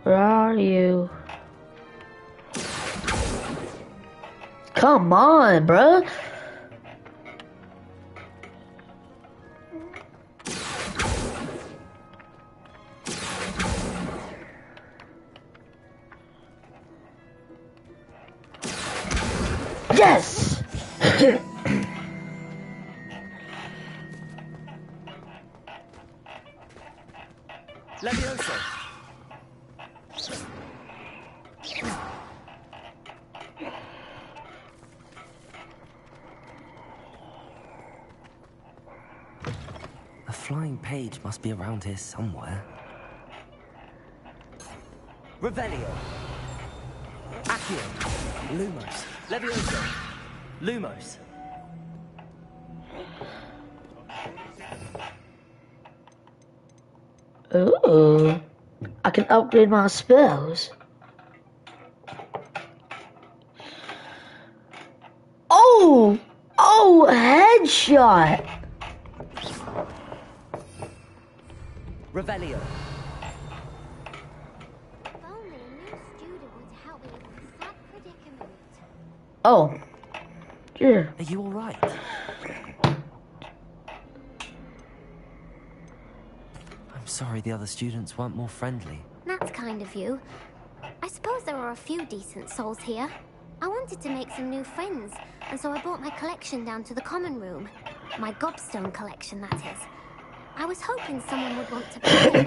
[SPEAKER 1] Where are you? Come on, bruh. Yes!
[SPEAKER 3] Leviosa. A flying page must be around here somewhere. Revelio. Accio. Lumos. Leviosa. Lumos.
[SPEAKER 1] Ooh, I can upgrade my spells. Oh, headshot.
[SPEAKER 3] Revelio.
[SPEAKER 1] Oh, yeah.
[SPEAKER 3] Are you all right? I'm sorry the other students weren't more friendly.
[SPEAKER 17] That's kind of you. I suppose there are a few decent souls here. I wanted to make some new friends, and so I brought my collection down to the common room. My gobstone collection, that is. I was hoping someone would want to play.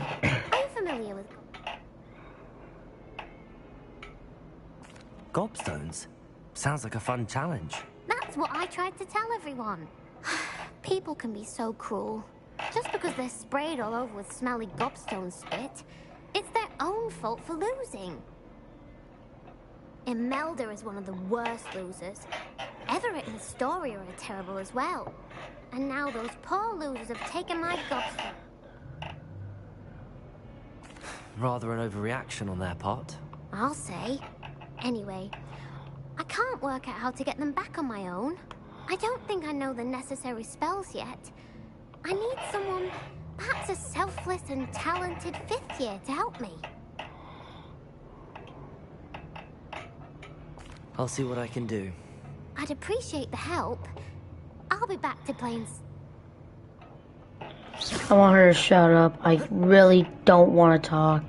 [SPEAKER 17] Are you familiar with
[SPEAKER 3] Gobstones? Sounds like a fun challenge.
[SPEAKER 17] That's what I tried to tell everyone. People can be so cruel. Just because they're sprayed all over with smelly gobstone spit, it's their own fault for losing. Imelda is one of the worst losers. Everett and Astoria are terrible as well. And now those poor losers have taken my gobstone.
[SPEAKER 3] Rather an overreaction on their part.
[SPEAKER 17] I'll say. Anyway, I can't work out how to get them back on my own. I don't think I know the necessary spells yet. I need someone, perhaps a selfless and talented 5th year to help me.
[SPEAKER 3] I'll see what I can do.
[SPEAKER 17] I'd appreciate the help. I'll be back to playing.
[SPEAKER 1] I want her to shut up. I really don't want to talk.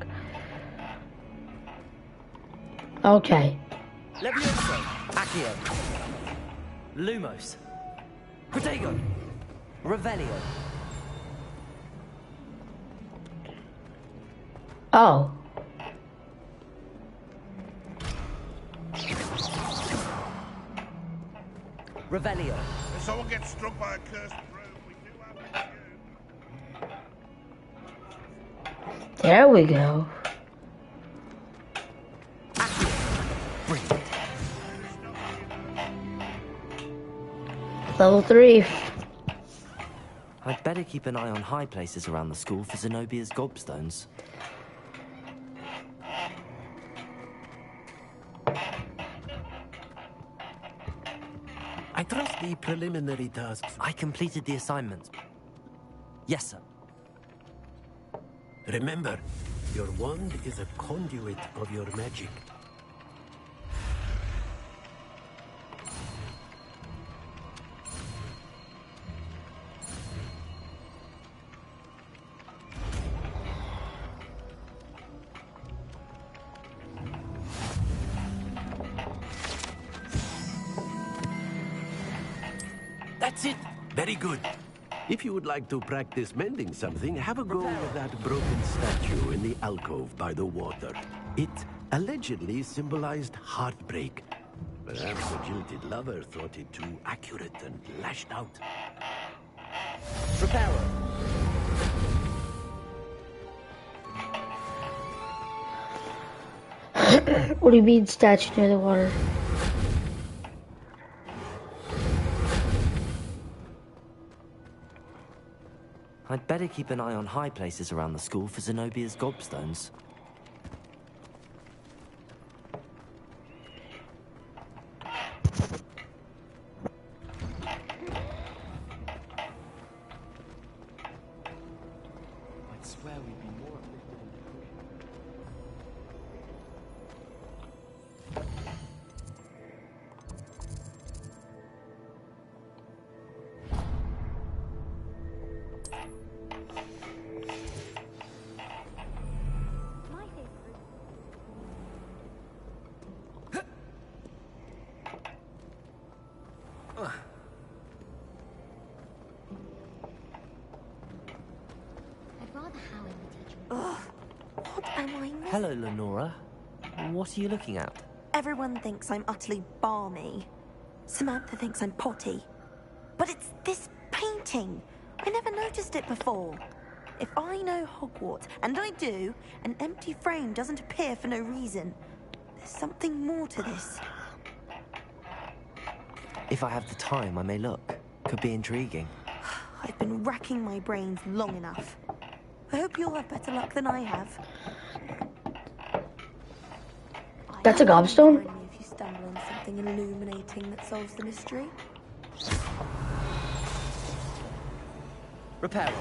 [SPEAKER 1] Okay.
[SPEAKER 3] Leviosa. Accio. Lumos. Protego. Revelio.
[SPEAKER 1] Oh.
[SPEAKER 3] Revelio.
[SPEAKER 11] If someone gets struck by a cursed broom, we do have to.
[SPEAKER 1] There we go. Level 3.
[SPEAKER 3] I'd better keep an eye on high places around the school for Zenobia's gobstones.
[SPEAKER 15] I trust the preliminary tasks.
[SPEAKER 3] I completed the assignments. Yes, sir.
[SPEAKER 15] Remember, your wand is a conduit of your magic. That's it. Very good. If you would like to practice mending something, have a go with that broken statue in the alcove by the water. It allegedly symbolized heartbreak. Perhaps a jilted lover thought it too accurate and lashed out.
[SPEAKER 3] Reparo.
[SPEAKER 1] What do you mean, statue near the water?
[SPEAKER 3] I'd better keep an eye on high places around the school for Zenobia's gobstones.
[SPEAKER 14] I'd swear we'd be more uplifted in
[SPEAKER 10] What am I missing?
[SPEAKER 3] Hello, Lenora. What are you looking at?
[SPEAKER 10] Everyone thinks I'm utterly balmy. Samantha thinks I'm potty. But it's this painting. I never noticed it before. If I know Hogwarts, and I do, an empty frame doesn't appear for no reason. There's something more to this.
[SPEAKER 3] If I have the time, I may look. Could be intriguing.
[SPEAKER 10] I've been racking my brains long enough. I hope you'll have better luck than I have.
[SPEAKER 1] That's a gobstone?
[SPEAKER 10] Remind me if you stumble on something illuminating that solves the mystery.
[SPEAKER 3] Reparo.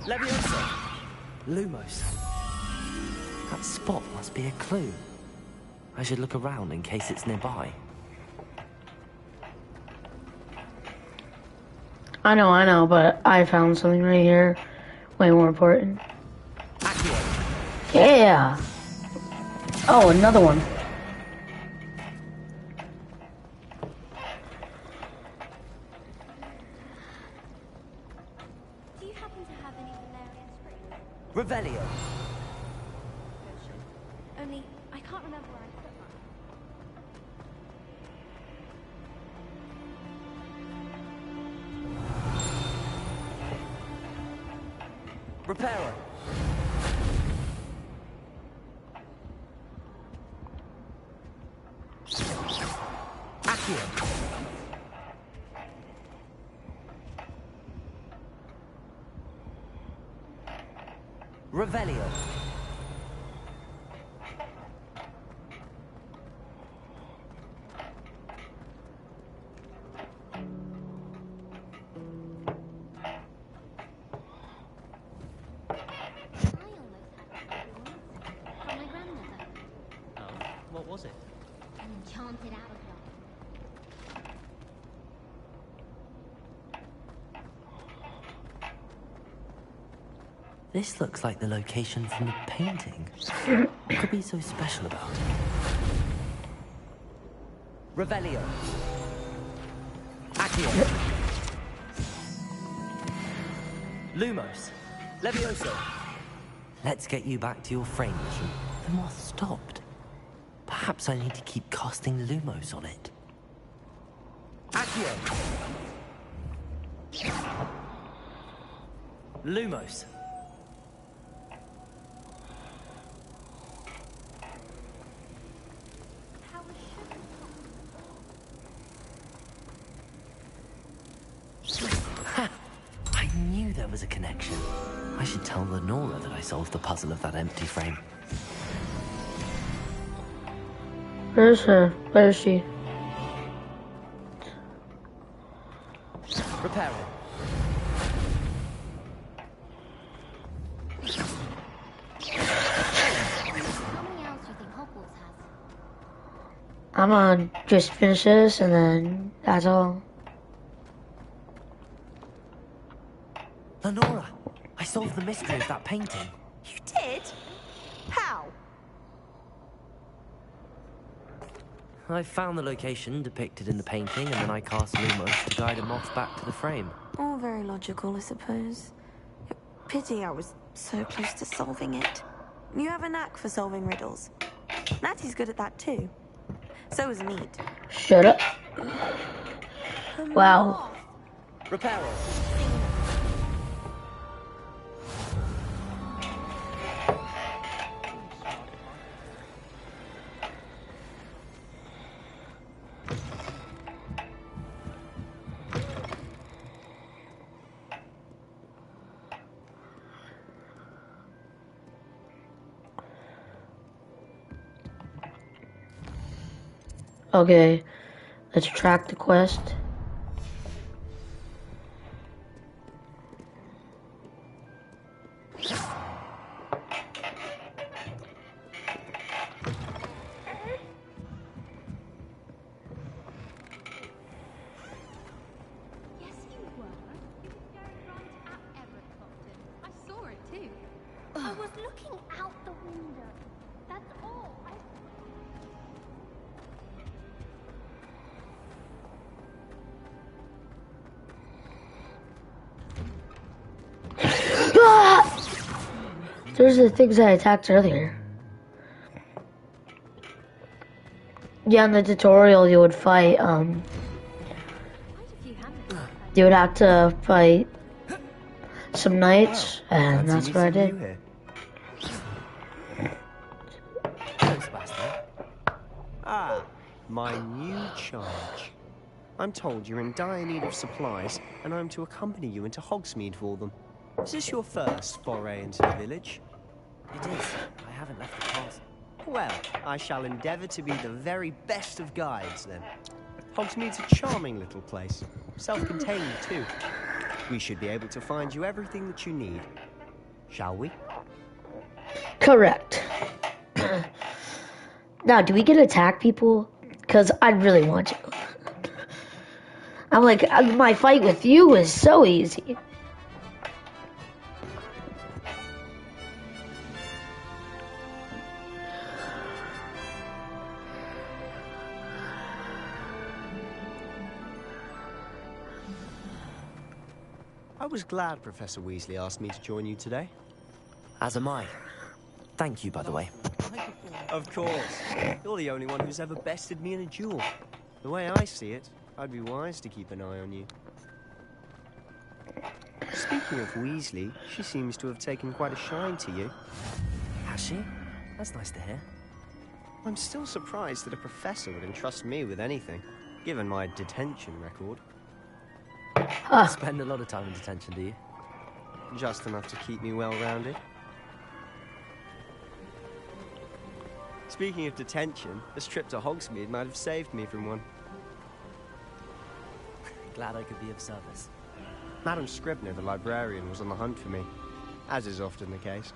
[SPEAKER 3] Leviosa. Lumos. That spot must be a clue. I should look around in case it's nearby.
[SPEAKER 1] I know, but I found something right here. Way more important. Yeah! Oh, another one.
[SPEAKER 17] Do you happen to have any Valerian springs?
[SPEAKER 3] Revelio.
[SPEAKER 17] Only, I can't remember where I put mine.
[SPEAKER 3] Reparo. Accio. Revelio.
[SPEAKER 17] From my grandmother.
[SPEAKER 14] Oh, what was it?
[SPEAKER 17] An enchanted hourglass.
[SPEAKER 3] This looks like the location from the painting. What could be so special about it? Revelio. Accio. Lumos. Levioso. Let's get you back to your frame mission. The moth stopped. Perhaps I need to keep casting Lumos on it. Accio. Lumos. Ha! collection. I should tell Lenora that I solved the puzzle of that empty frame.
[SPEAKER 1] Where's her? Where is she?
[SPEAKER 3] Repairing.
[SPEAKER 1] I'm gonna just finish this and then that's all.
[SPEAKER 3] Lenora, I solved the mystery of that painting.
[SPEAKER 10] You did? How?
[SPEAKER 3] I found the location depicted in the painting, and then I cast Lumos to guide a moth back to the frame.
[SPEAKER 10] All very logical, I suppose. Pity I was so close to solving it. You have a knack for solving riddles. Natty's good at that too. So is Mead.
[SPEAKER 1] Shut up. Wow.
[SPEAKER 3] Repairer.
[SPEAKER 1] Okay, let's track the quest.
[SPEAKER 17] I was looking out the window. That's all.
[SPEAKER 1] Those are the things I attacked earlier. Yeah, in the tutorial you would fight, you would have to fight some knights, and that's what I did.
[SPEAKER 13] Ah, my new charge. I'm told you're in dire need of supplies, and I'm to accompany you into Hogsmeade for them. Is this your first foray into the village?
[SPEAKER 3] It is. I haven't left the castle.
[SPEAKER 13] Well, I shall endeavour to be the very best of guides, then. Hogsmeade's a charming little place. Self-contained, too. We should be able to find you everything that you need. Shall we?
[SPEAKER 1] Correct. Now, do we get to attack people? Because I really want to. I'm like, my fight with you is so easy.
[SPEAKER 13] I was glad Professor Weasley asked me to join you today.
[SPEAKER 3] As am I. Thank you, by the way.
[SPEAKER 13] Of course. You're the only one who's ever bested me in a duel. The way I see it, I'd be wise to keep an eye on you. Speaking of Weasley, she seems to have taken quite a shine to you.
[SPEAKER 3] Has she? That's nice to hear.
[SPEAKER 13] I'm still surprised that a professor would entrust me with anything, given my detention record.
[SPEAKER 3] You spend a lot of time in detention, do you?
[SPEAKER 13] Just enough to keep me well-rounded. Speaking of detention, this trip to Hogsmeade might have saved me from one.
[SPEAKER 3] Glad I could be of service.
[SPEAKER 13] Madam Scribner, the librarian, was on the hunt for me, as is often the case.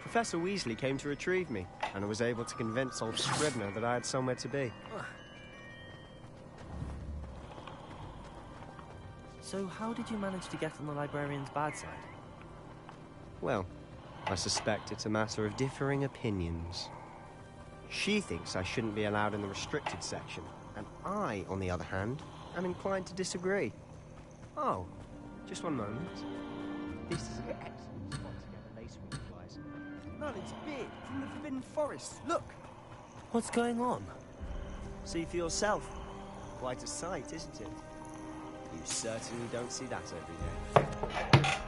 [SPEAKER 13] Professor Weasley came to retrieve me, and I was able to convince old Scribner that I had somewhere to be.
[SPEAKER 3] So how did you manage to get on the librarian's bad side?
[SPEAKER 13] Well, I suspect it's a matter of differing opinions. She thinks I shouldn't be allowed in the restricted section, and I, on the other hand, am inclined to disagree. Oh, just one moment. This is an excellent spot to get the lacewing flies.
[SPEAKER 9] Merlin's beard from the Forbidden Forest. Look!
[SPEAKER 3] What's going on?
[SPEAKER 13] See for yourself. Quite a sight, isn't it? You certainly don't see that every day.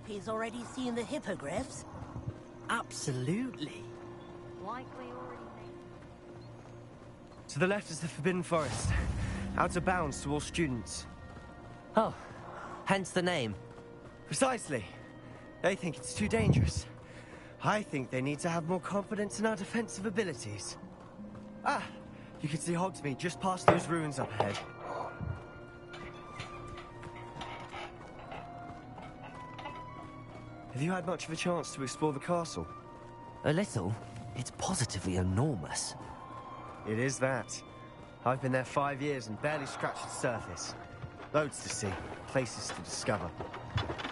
[SPEAKER 8] he's already seen the hippogriffs.
[SPEAKER 3] Absolutely.
[SPEAKER 17] Likely already.
[SPEAKER 13] To the left is the Forbidden Forest. Out of bounds to all students.
[SPEAKER 3] Oh, hence the name.
[SPEAKER 13] Precisely. They think it's too dangerous. I think they need to have more confidence in our defensive abilities. Ah, you can see Hogsmeade just past those ruins up ahead. Have you had much of a chance to explore the castle?
[SPEAKER 3] A little. It's positively enormous.
[SPEAKER 13] It is that. I've been there 5 years and barely scratched the surface. Loads to see, places to discover.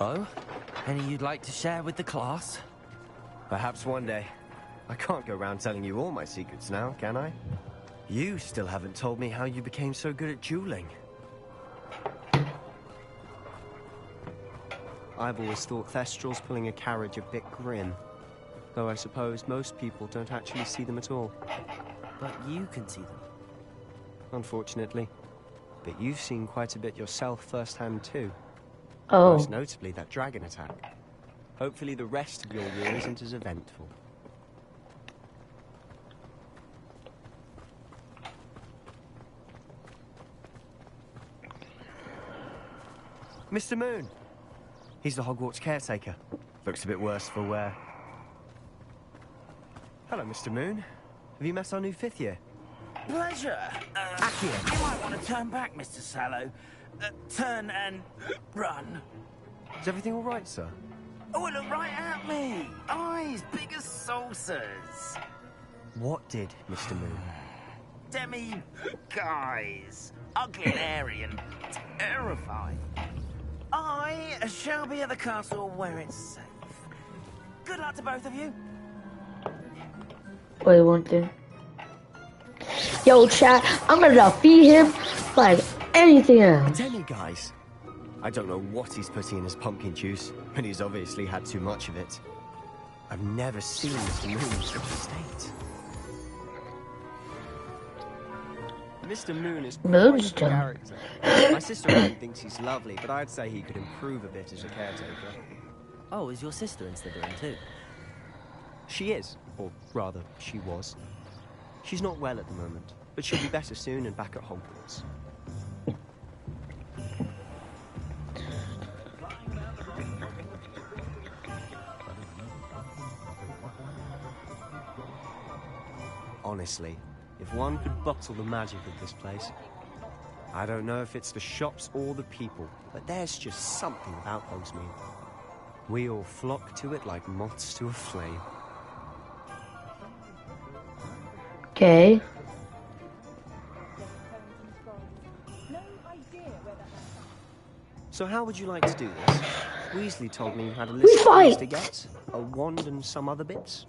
[SPEAKER 3] Oh? Any you'd like to share with the class?
[SPEAKER 13] Perhaps one day. I can't go around telling you all my secrets now, can I? You still haven't told me how you became so good at dueling. I've always thought Thestrals pulling a carriage a bit grim. Though I suppose most people don't actually see them at all.
[SPEAKER 3] But you can see them.
[SPEAKER 13] Unfortunately. But you've seen quite a bit yourself firsthand too.
[SPEAKER 1] Oh.
[SPEAKER 13] Most notably that dragon attack. Hopefully the rest of your year isn't as eventful. Mr. Moon! He's the Hogwarts caretaker. Looks a bit worse for wear. Hello, Mr. Moon. Have you met our new 5th year?
[SPEAKER 6] Pleasure.
[SPEAKER 13] Accio.
[SPEAKER 6] You might want to turn back, Mr. Sallow. Turn and run.
[SPEAKER 13] Is everything all right, sir?
[SPEAKER 6] Oh, look right at me. Eyes big as saucers.
[SPEAKER 13] What did, Mr. Moon?
[SPEAKER 6] Guys. Ugly and hairy and terrifying. I shall be at the castle where it's safe. Good luck to both of you.
[SPEAKER 1] Wait one thing. Yo, chat, I'm gonna defeat him like anything else.
[SPEAKER 13] Tell me, guys. I don't know what he's putting in his pumpkin juice, but he's obviously had too much of it. I've never seen Mr. Moon in such a state. Mr. Moon is quite a character. My sister Anne thinks he's lovely, but I'd say he could improve a bit as a caretaker.
[SPEAKER 3] Oh, is your sister in Slytherin too?
[SPEAKER 13] She is, or rather, she was. She's not well at the moment, but she'll be better soon and back at Hogwarts. Honestly, if one could bottle the magic of this place. I don't know if it's the shops or the people, but there's just something about Hogsmeade. We all flock to it like moths to a flame.
[SPEAKER 1] Okay.
[SPEAKER 13] So how would you like to do this? Weasley told me you had a list of things to get, a wand and some other bits.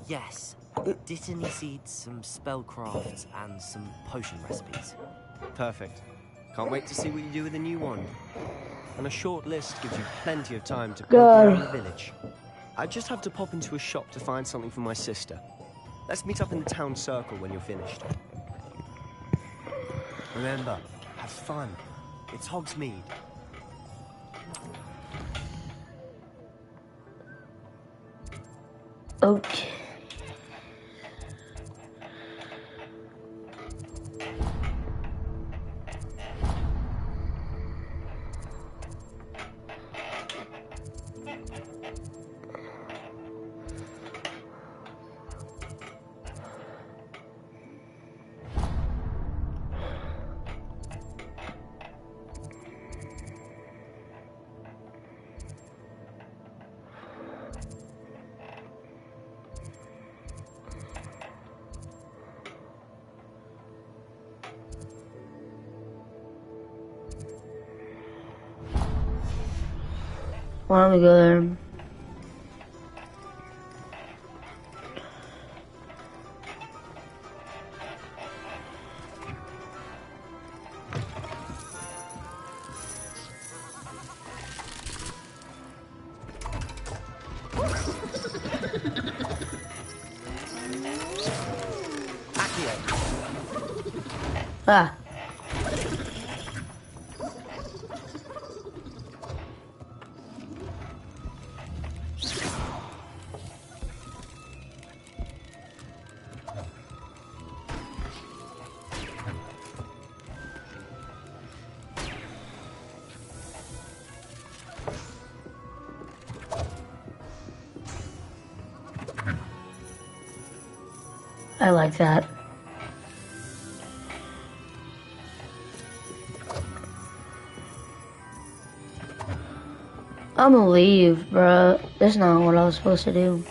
[SPEAKER 3] Yes. Dittany seeds, some spellcrafts, and some potion recipes.
[SPEAKER 13] Perfect. Can't wait to see what you do with the new wand. And a short list gives you plenty of time to poke around the village. I just have to pop into a shop to find something for my sister. Let's meet up in the town circle when you're finished. Remember, have fun. It's Hogsmeade.
[SPEAKER 1] Okay. Why don't we go there? Ah. I like that. I'm gonna leave, bruh. That's not what I was supposed to do.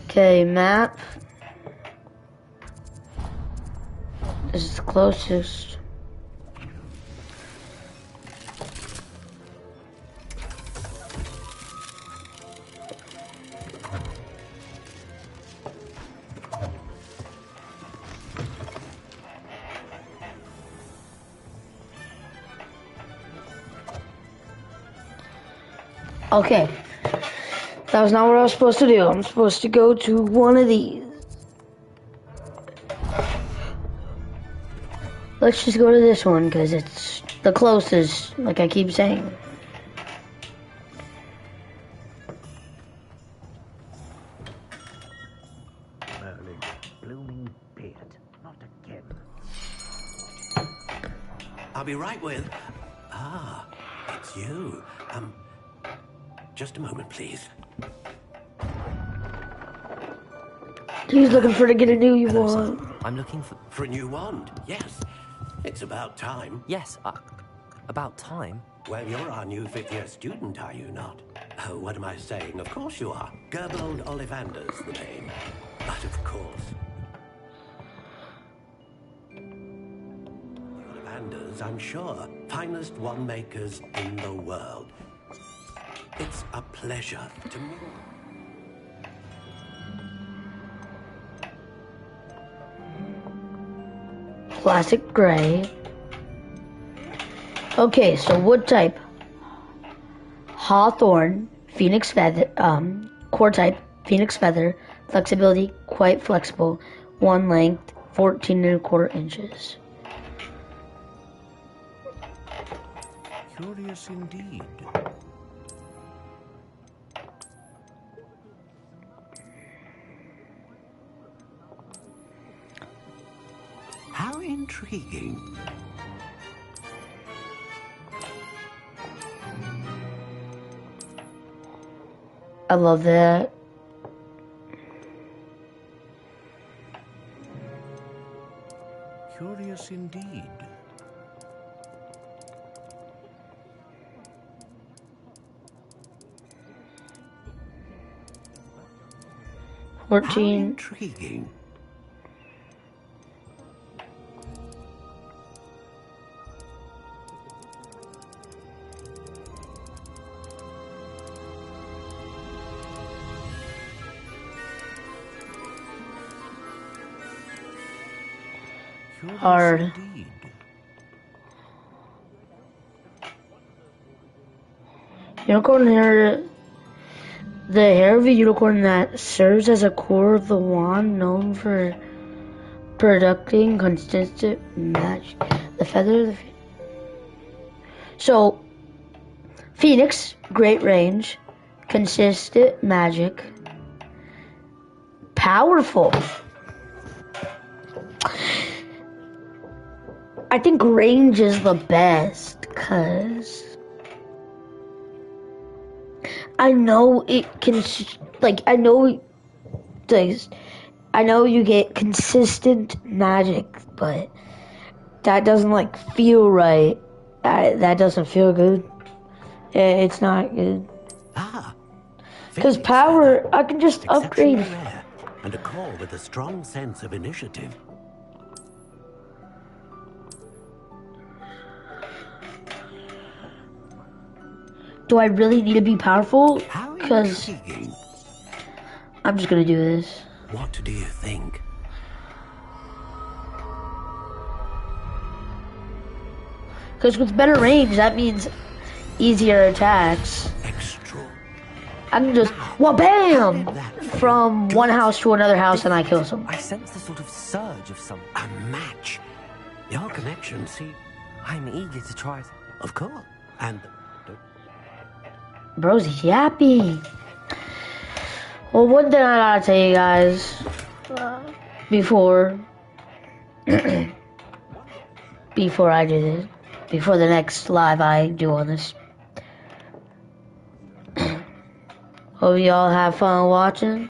[SPEAKER 1] Okay, map. This is the closest. Okay, that was not what I was supposed to do. I'm supposed to go to one of these. Let's just go to this one because it's the closest, like I keep saying.
[SPEAKER 6] Merlin, blooming beard, not again.
[SPEAKER 15] I'll be right with... Ah, it's you. Just a moment, please.
[SPEAKER 1] He's looking for to get a new wand.
[SPEAKER 3] I'm looking
[SPEAKER 15] for a new wand. Yes, it's about time.
[SPEAKER 3] Yes, about time.
[SPEAKER 15] Well, you're our new fifth-year student, are you not? Oh, what am I saying? Of course you are. Gerbold Ollivander's the name. But of course. Ollivanders, I'm sure, finest wand makers in the world. It's a pleasure to meet.
[SPEAKER 1] Classic gray. Okay, so wood type. Hawthorn, phoenix feather, core type, phoenix feather, flexibility, quite flexible, one length, 14¼ inches.
[SPEAKER 6] Curious indeed.
[SPEAKER 15] How intriguing.
[SPEAKER 1] I love that.
[SPEAKER 6] Curious indeed.
[SPEAKER 15] How
[SPEAKER 1] 14.
[SPEAKER 15] intriguing.
[SPEAKER 1] Hard. Unicorn hair. The hair of a unicorn that serves as a core of the wand, known for producing consistent magic. The feather of the so Phoenix, great range, consistent magic, powerful. I think range is the best, cause I know it can, like, I know you get consistent magic, but that doesn't, like, feel right. That doesn't feel good. It's not good. Because power, I can just upgrade.
[SPEAKER 15] Rare, and a core with a strong sense of initiative.
[SPEAKER 1] Do I really need to be powerful? Because I'm just gonna do this.
[SPEAKER 15] What do you think?
[SPEAKER 1] Because with better range, that means easier attacks. I can just, well, bam! From one house to another house and I kill someone.
[SPEAKER 3] I sense a sort of surge of something.
[SPEAKER 15] A match. Your connection, see?
[SPEAKER 3] I'm eager to try it.
[SPEAKER 15] Of course. And...
[SPEAKER 1] Bro's yappy. Well, one thing I gotta tell you guys before I do this, before the next live I do on this. Hope y'all have fun watching.